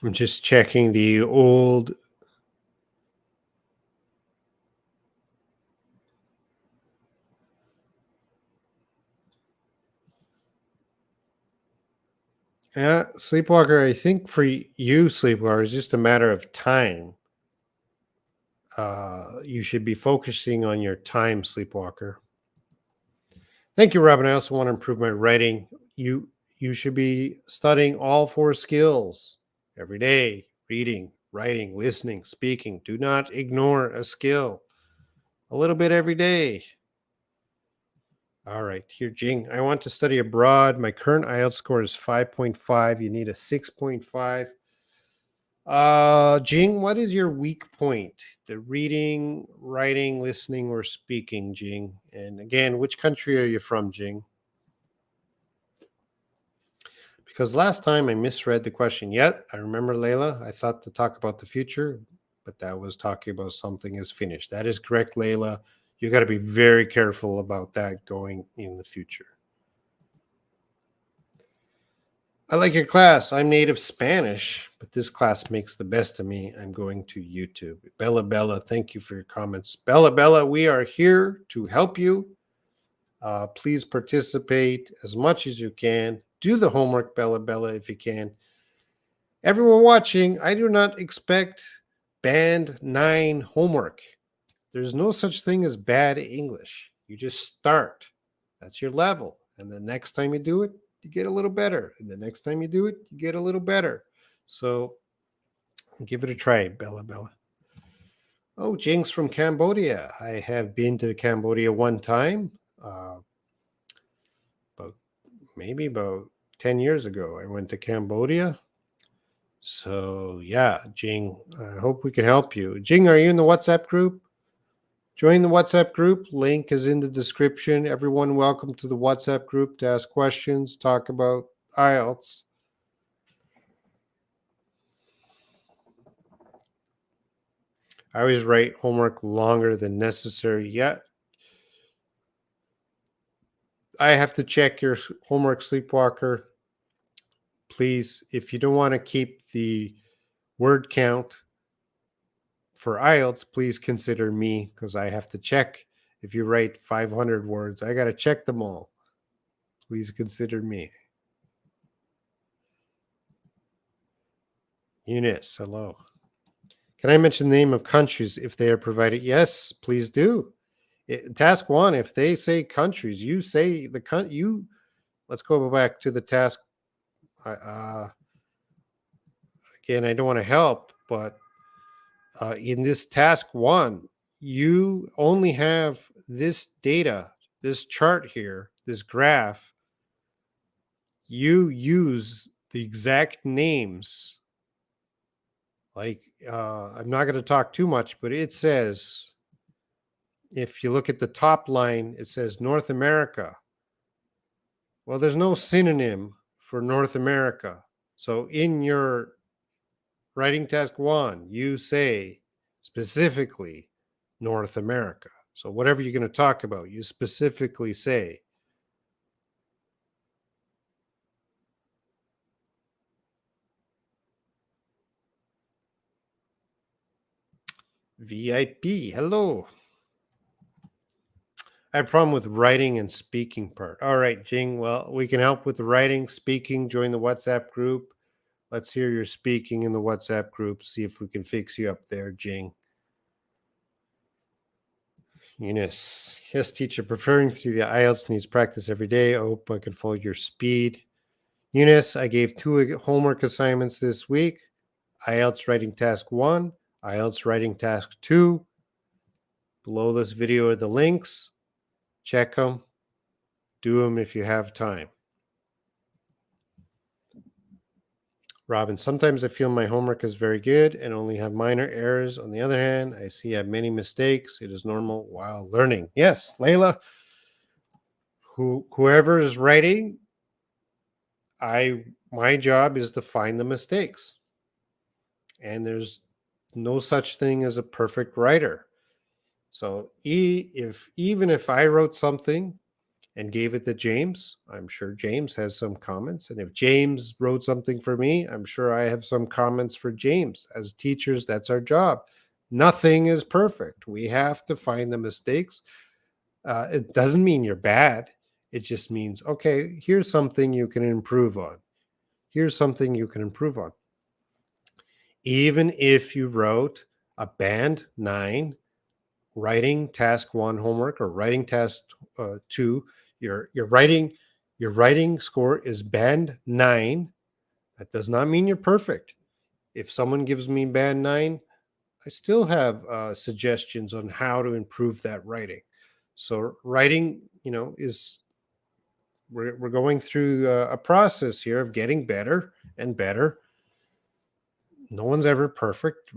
I'm just checking the old. Yeah, sleepwalker. I think for you, sleepwalker, it's just a matter of time. You should be focusing on your time, sleepwalker. Thank you, Robin. I also want to improve my writing. You should be studying all four skills every day: reading, writing, listening, speaking. Do not ignore a skill. A little bit every day. All right, here, Jing. I want to study abroad. My current IELTS score is 5.5. You need a 6.5. Jing, what is your weak point? The reading, writing, listening, or speaking, Jing? And again, which country are you from, Jing? Because last time I misread the question. Yet, I remember, Layla. I thought to talk about the future, but that was talking about something is finished. That is correct, Layla. You got to be very careful about that going in the future. I like your class. I'm native Spanish, but this class makes the best of me. I'm going to YouTube. Bella, thank you for your comments. Bella, we are here to help you. Please participate as much as you can. Do the homework, Bella, if you can. Everyone watching, I do not expect band 9 homework. There's no such thing as bad English. You just start. That's your level. And the next time you do it, you get a little better. And the next time you do it, you get a little better. So give it a try, Bella. Oh, Jing's from Cambodia. I have been to Cambodia one time, about 10 years ago. I went to Cambodia. So yeah, Jing, I hope we can help you. Jing, are you in the WhatsApp group? Join the WhatsApp group. Link is in the description. Everyone, welcome to the WhatsApp group to ask questions, talk about IELTS. I always write homework longer than necessary. Yeah. I have to check your homework, Sleepwalker. Please, if you don't want to keep the word count for IELTS, please consider me because I have to check. If you write 500 words, I got to check them all. Please consider me. Eunice, hello. Can I mention the name of countries if they are provided? Yes, please do. Task 1, if they say countries, you say the you. Let's go back to the task. Again, I don't want to help, but in this task 1, you only have this data, this chart here, this graph. You use the exact names. Like, I'm not going to talk too much, but it says, if you look at the top line, it says North America. Well, there's no synonym for North America. So in your writing task 1, you say specifically North America. So whatever you're going to talk about, you specifically say. VIP, hello. I have a problem with writing and speaking part. All right, Jing. Well, we can help with the writing, speaking. Join the WhatsApp group. Let's hear your speaking in the WhatsApp group. See if we can fix you up there, Jing. Eunice. Yes, teacher. Preparing through the IELTS needs practice every day. I hope I can follow your speed. Eunice, I gave 2 homework assignments this week. IELTS Writing Task 1, IELTS Writing Task 2. Below this video are the links. Check them. Do them if you have time. Robin, sometimes I feel my homework is very good and only have minor errors. On the other hand, I see I have many mistakes. It is normal while learning. Yes, Layla, whoever is writing, my job is to find the mistakes. And there's no such thing as a perfect writer. So even if I wrote something and gave it to James, I'm sure James has some comments. And if James wrote something for me, I'm sure I have some comments for James. As teachers, that's our job. Nothing is perfect. We have to find the mistakes. It doesn't mean you're bad. It just means, okay, here's something you can improve on. Here's something you can improve on. Even if you wrote a band 9 writing task 1 homework or writing task 2, your writing score is band 9. That does not mean you're perfect. If someone gives me band 9, I still have suggestions on how to improve that writing. So writing, is we're going through a process here of getting better and better. No one's ever perfect.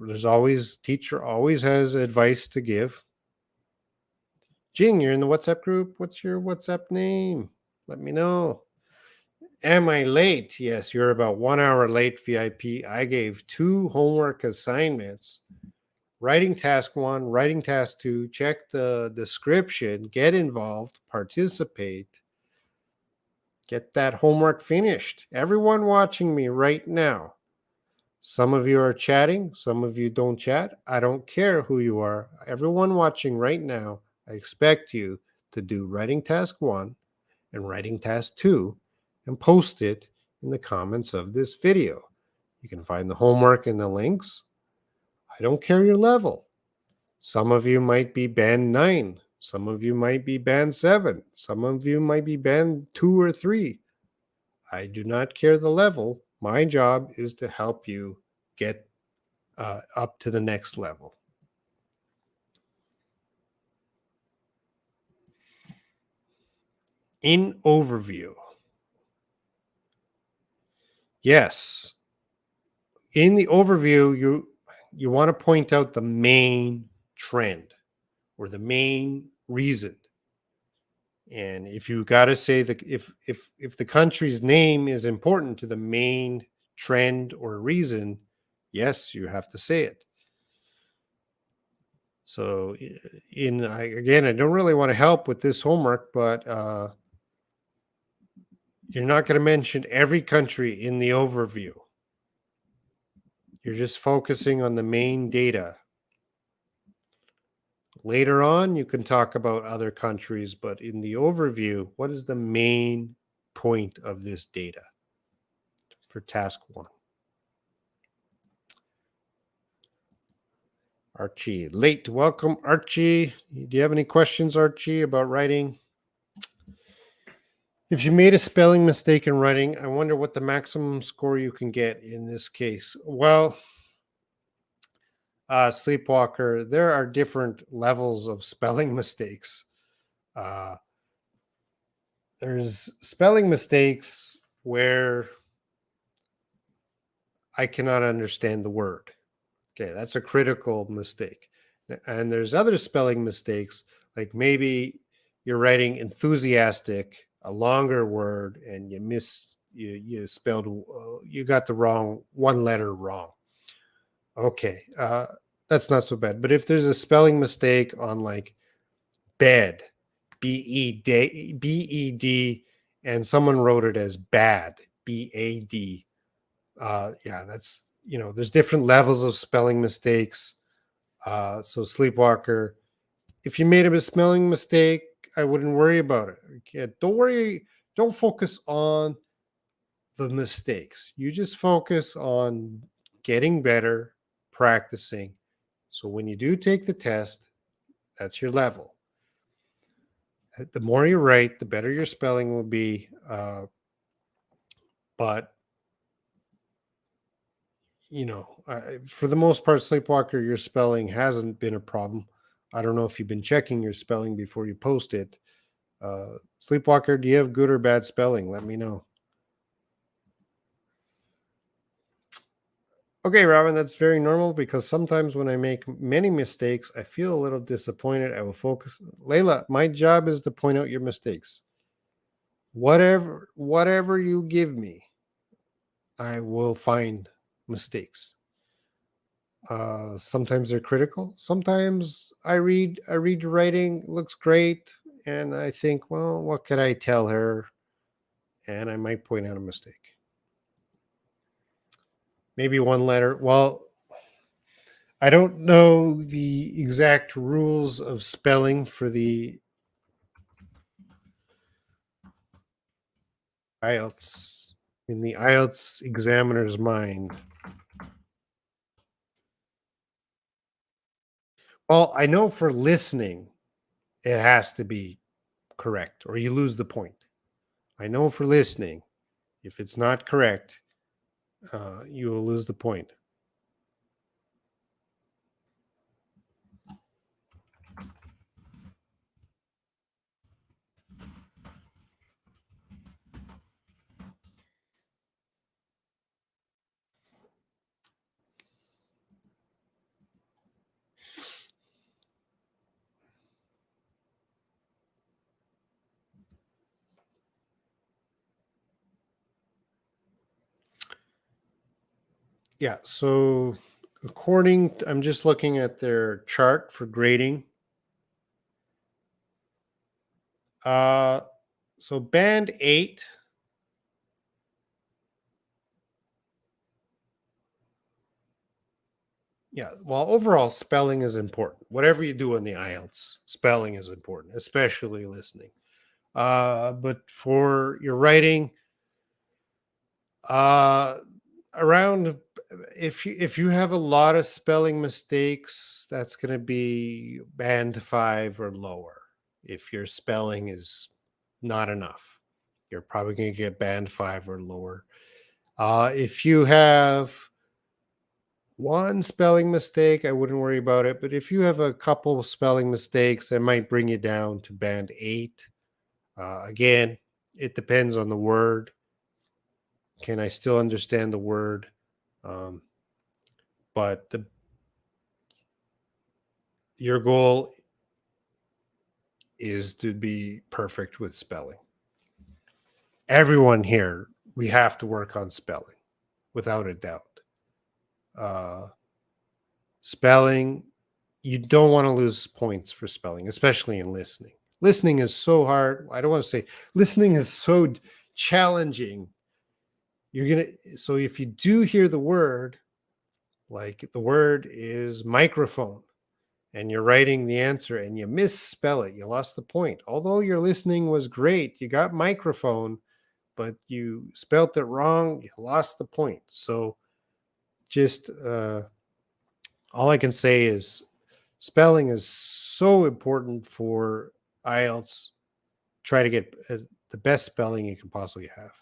Teacher always has advice to give. Jing, you're in the WhatsApp group. What's your WhatsApp name? Let me know. Am I late? Yes, you're about 1 hour late, VIP. I gave 2 homework assignments. Writing task 1, writing task 2. Check the description. Get involved. Participate. Get that homework finished. Everyone watching me right now. Some of you are chatting. Some of you don't chat. I don't care who you are. Everyone watching right now, I expect you to do writing task 1 and writing task 2 and post it in the comments of this video. You can find the homework in the links. I don't care your level. Some of you might be band 9. Some of you might be band 7. Some of you might be band 2 or 3. I do not care the level. My job is to help you get up to the next level. In overview. Yes. In the overview, you want to point out the main trend or the main reason. And if you got to say that if the country's name is important to the main trend or reason, yes, you have to say it. So again, I don't really want to help with this homework, but you're not going to mention every country in the overview. You're just focusing on the main data. Later on, you can talk about other countries, but in the overview, what is the main point of this data for task 1? Archie, late. Welcome, Archie. Do you have any questions, Archie, about writing? If you made a spelling mistake in writing, I wonder what the maximum score you can get in this case. Well, Sleepwalker, there are different levels of spelling mistakes. There's spelling mistakes where I cannot understand the word. Okay, that's a critical mistake. And there's other spelling mistakes, like maybe you're writing enthusiastic, a longer word, and you spelled, you got the wrong one letter wrong. Okay, that's not so bad. But if there's a spelling mistake on like bed, B-E-D, and someone wrote it as bad, B-A-D, yeah, that's, there's different levels of spelling mistakes. So Sleepwalker, if you made a spelling mistake, I wouldn't worry about it. Okay, don't worry. Don't focus on the mistakes. You just focus on getting better, practicing. So when you do take the test, that's your level. The more you write, the better your spelling will be. But for the most part, Sleepwalker, your spelling hasn't been a problem. I don't know if you've been checking your spelling before you post it. Sleepwalker, do you have good or bad spelling? Let me know. Okay, Robin, that's very normal because sometimes when I make many mistakes, I feel a little disappointed. I will focus. Layla, my job is to point out your mistakes. Whatever you give me, I will find mistakes. Sometimes they're critical. Sometimes I read your writing, looks great, and I think, well, what could I tell her? And I might point out a mistake. Maybe one letter. Well, I don't know the exact rules of spelling for the IELTS in the IELTS examiner's mind. Well, I know for listening, it has to be correct or you lose the point. I know for listening, if it's not correct, you will lose the point. Yeah. So, I'm just looking at their chart for grading. Uh, so band 8. Yeah. Well, overall, spelling is important. Whatever you do in the IELTS, spelling is important, especially listening. But for your writing, uh, around if you have a lot of spelling mistakes, that's going to be band 5 or lower. If your spelling is not enough, you're probably going to get band 5 or lower. If you have one spelling mistake, I wouldn't worry about it. But if you have a couple of spelling mistakes, that might bring you down to band 8. Again, it depends on the word. Can I still understand the word? Um, but your goal is to be perfect with spelling. Everyone here, we have to work on spelling, without a doubt. Uh, Spelling, you don't want to lose points for spelling, especially in listening. Listening is so hard. I don't want to say listening is so challenging. So if you do hear the word, like the word is microphone, and you're writing the answer and you misspell it, you lost the point. Although your listening was great, you got microphone, but you spelt it wrong, you lost the point. So just all I can say is spelling is so important for IELTS. Try to get the best spelling you can possibly have.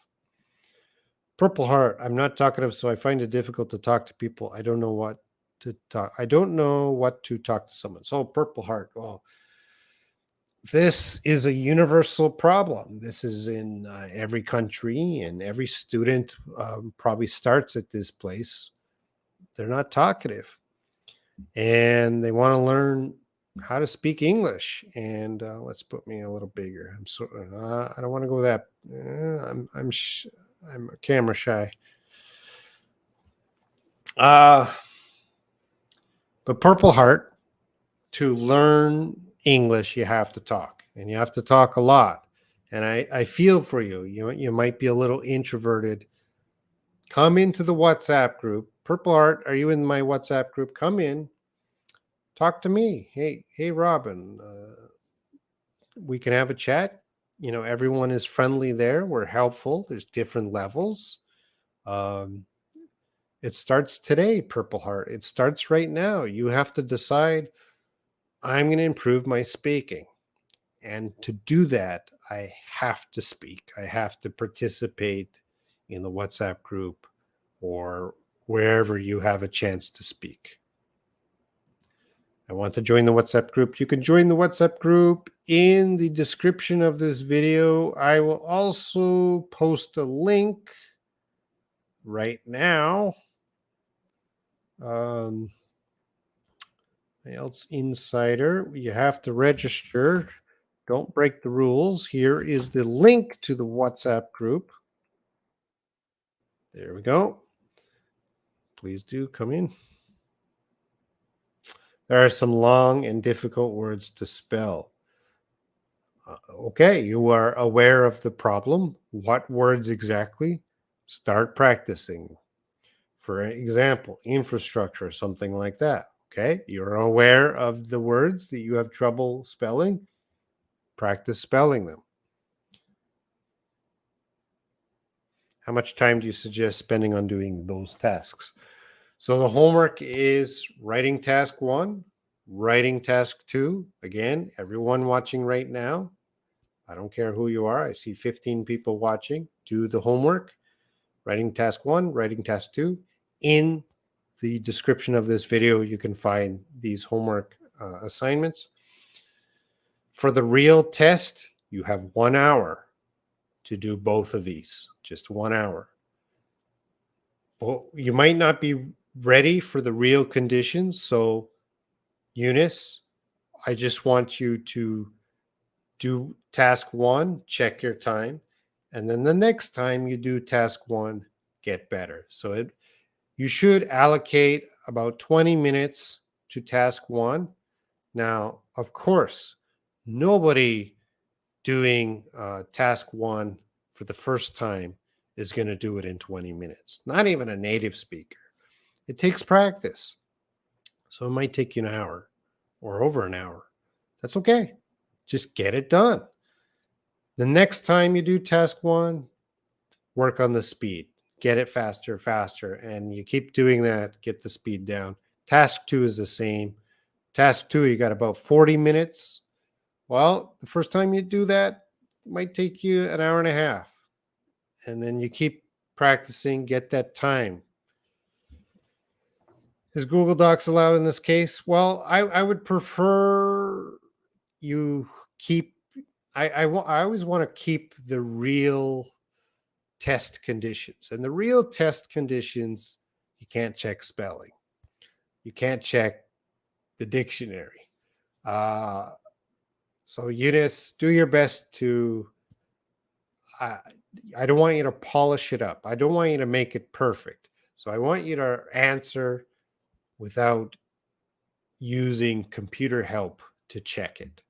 Purple Heart. I'm not talkative, so I find it difficult to talk to people. I don't know what to talk. I don't know what to talk to someone. So Purple Heart. Well, this is a universal problem. This is in every country, and every student probably starts at this place. They're not talkative, and they want to learn how to speak English. And let's put me a little bigger. I don't want to go that. I'm camera shy. Uh, but Purple Heart, to learn English, you have to talk, and you have to talk a lot. And I feel for you. You might be a little introverted. Come into the WhatsApp group. Purple Heart, are you in my WhatsApp group? Come in. Talk to me. Hey, Robin. We can have a chat. Everyone is friendly there. We're helpful. There's different levels. Um, it starts today, Purple Heart. It starts right now. You have to decide, I'm going to improve my speaking. And to do that, I have to speak. I have to participate in the WhatsApp group or wherever you have a chance to speak. I want to join the WhatsApp group. You can join the WhatsApp group in the description of this video. I will also post a link right now. IELTS Insider. You have to register. Don't break the rules. Here is the link to the WhatsApp group. There we go. Please do come in. There are some long and difficult words to spell. Okay, you are aware of the problem. What words exactly? Start practicing. For example, infrastructure, something like that. Okay, you're aware of the words that you have trouble spelling. Practice spelling them. How much time do you suggest spending on doing those tasks? So the homework is writing task 1, writing task 2. Again, everyone watching right now, I don't care who you are. I see 15 people watching. Do the homework. Writing task 1, writing task 2. In the description of this video, you can find these homework assignments. For the real test, you have 1 hour to do both of these, just 1 hour. Well, you might not be ready for the real conditions. So, Eunice, I just want you to do task 1, check your time. And then the next time you do task 1, get better. So you should allocate about 20 minutes to task 1. Now, of course, nobody doing task 1 for the first time is going to do it in 20 minutes. Not even a native speaker. It takes practice. So it might take you an hour or over an hour. That's okay. Just get it done. The next time you do task 1, work on the speed. Get it faster, faster. And you keep doing that, get the speed down. Task 2 is the same. Task 2, you got about 40 minutes. Well, the first time you do that, it might take you an hour and a half. And then you keep practicing, get that time. Is Google Docs allowed in this case? Well, I would prefer you keep, I always want to keep the real test conditions. And the real test conditions, you can't check spelling. You can't check the dictionary. So Eunice, do your best to, I don't want you to polish it up. I don't want you to make it perfect. So I want you to answer without using computer help to check it.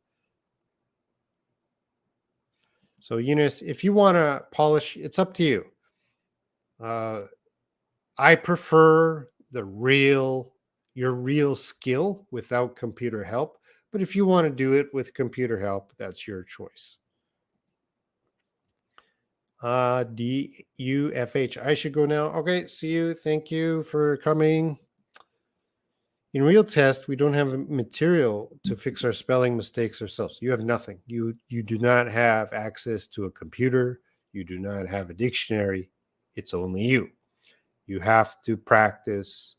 So Eunice, if you want to polish, it's up to you. I prefer your real skill without computer help. But if you want to do it with computer help, that's your choice. DUFH. I should go now. Okay, see you. Thank you for coming. In real test, we don't have material to fix our spelling mistakes ourselves. You have nothing. You do not have access to a computer. You do not have a dictionary. It's only you. You have to practice.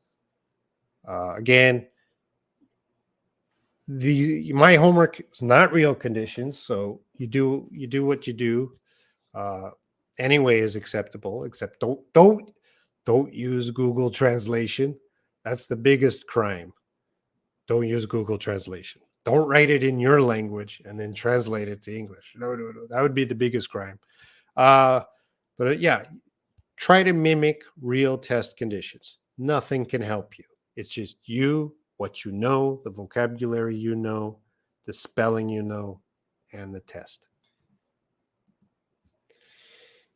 Again, my homework is not real conditions, so you do what you do. Anyway is acceptable, except don't use Google Translation. That's the biggest crime. Don't use Google Translation. Don't write it in your language and then translate it to English. No. That would be the biggest crime. But yeah, try to mimic real test conditions. Nothing can help you. It's just you, what you know, the vocabulary you know, the spelling you know, and the test.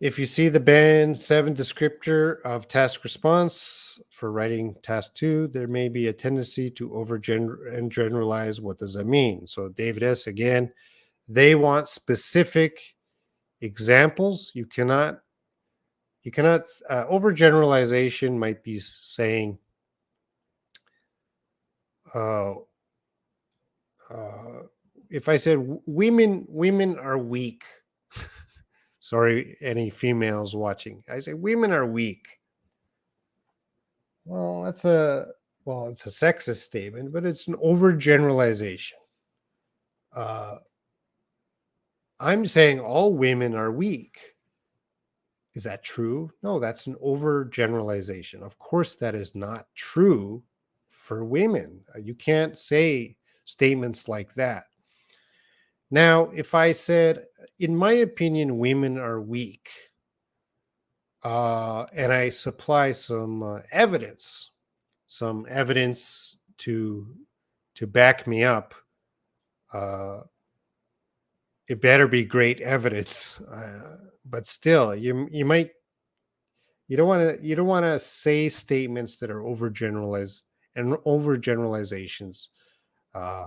If you see the band 7 descriptor of task response for writing task 2, there may be a tendency to overgeneralize. What does that mean? So David S. again, they want specific examples. You cannot overgeneralization might be saying if I said women are weak. Sorry, any females watching. I say women are weak. Well, it's a sexist statement, but it's an overgeneralization. Uh, I'm saying all women are weak. Is that true? No, that's an overgeneralization. Of course, that is not true for women. You can't say statements like that. Now, if I said, in my opinion, women are weak, and I supply some evidence to back me up, uh, it better be great evidence. But still, you don't want to say statements that are overgeneralized and overgeneralizations. Uh,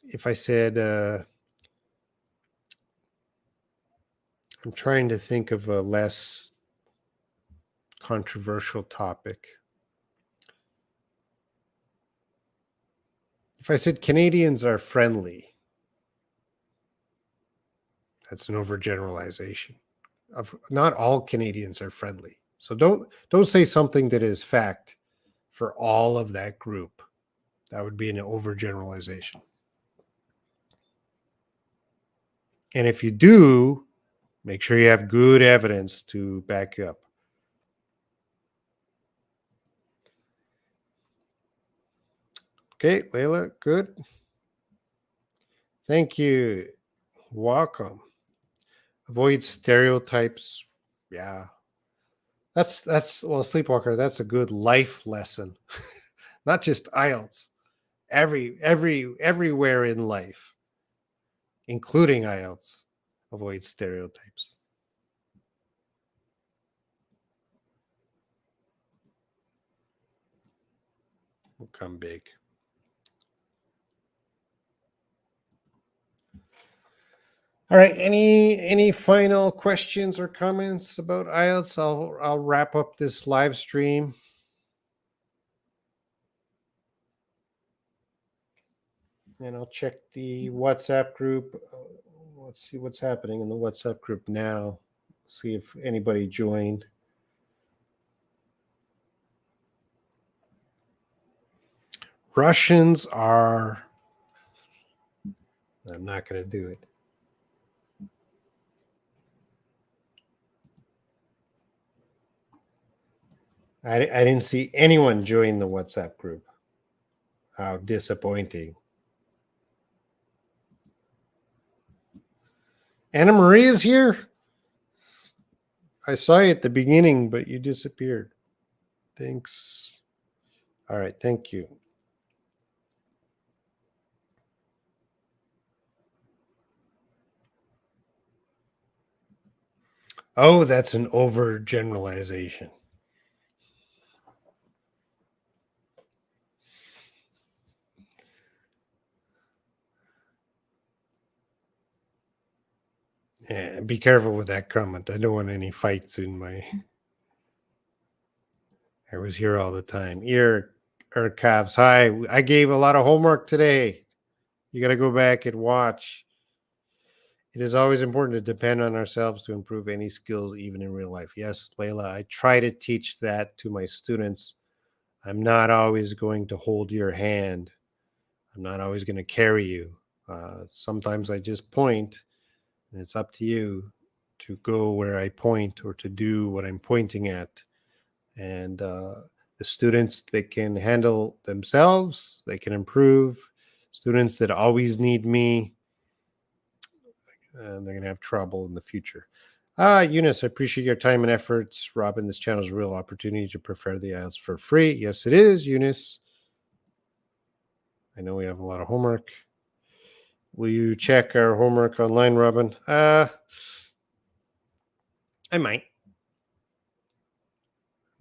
if I said, I'm trying to think of a less controversial topic. If I said Canadians are friendly, that's an overgeneralization. Of not all Canadians are friendly. So don't say something that is fact for all of that group. That would be an overgeneralization. And if you do, make sure you have good evidence to back you up. Okay, Layla, good. Thank you. Welcome. Avoid stereotypes. Yeah. That's well, Sleepwalker, that's a good life lesson. Not just IELTS. Everywhere in life, including IELTS. Avoid stereotypes. Will come big. All right. Any final questions or comments about IELTS? I'll wrap up this live stream. And I'll check the WhatsApp group. Let's see what's happening in the WhatsApp group now. See if anybody joined. Russians are. I'm not going to do it. I didn't see anyone join the WhatsApp group. How disappointing. Anna Marie is here. I saw you at the beginning, but you disappeared. Thanks. All right. Thank you. Oh, that's an overgeneralization. Yeah, be careful with that comment. I don't want any fights in my. I was here all the time. Ear calves. Hi. I gave a lot of homework today. You got to go back and watch. It is always important to depend on ourselves to improve any skills, even in real life. Yes, Layla, I try to teach that to my students. I'm not always going to hold your hand. I'm not always going to carry you. Sometimes I just point, and it's up to you to go where I point or to do what I'm pointing at. And the students that can handle themselves, they can improve. Students that always need me, and they're going to have trouble in the future. Eunice, I appreciate your time and efforts. Robin, this channel is a real opportunity to prepare the IELTS for free. Yes, it is, Eunice. I know we have a lot of homework. Will you check our homework online, Robin? I might.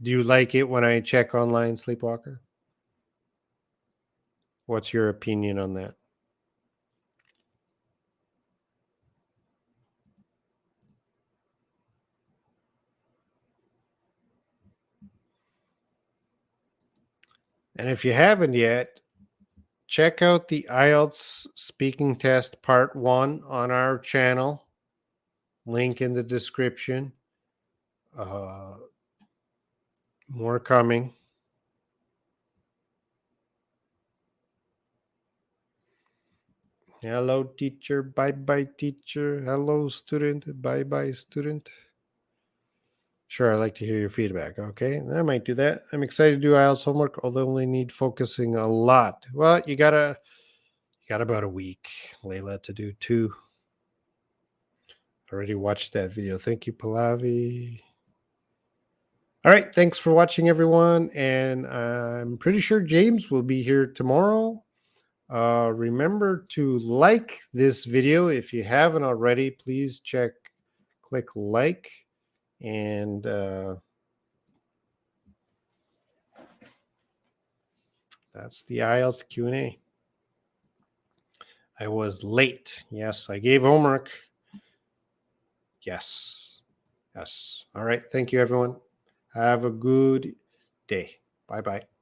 Do you like it when I check online, Sleepwalker? What's your opinion on that? And if you haven't yet, check out the IELTS speaking test part 1 on our channel. Link in the description. More coming. Hello, teacher. Bye-bye, teacher. Hello, student. Bye-bye, student. Sure, I'd like to hear your feedback. Okay, I might do that. I'm excited to do IELTS homework, although only need focusing a lot. Well, you got about a week, Layla, to do 2. Already watched that video. Thank you, Pallavi. All right, thanks for watching, everyone. And I'm pretty sure James will be here tomorrow. Remember to like this video. If you haven't already, please click like. And that's the IELTS Q&A. I was late. Yes, I gave homework. Yes. All right. Thank you, everyone. Have a good day. Bye-bye.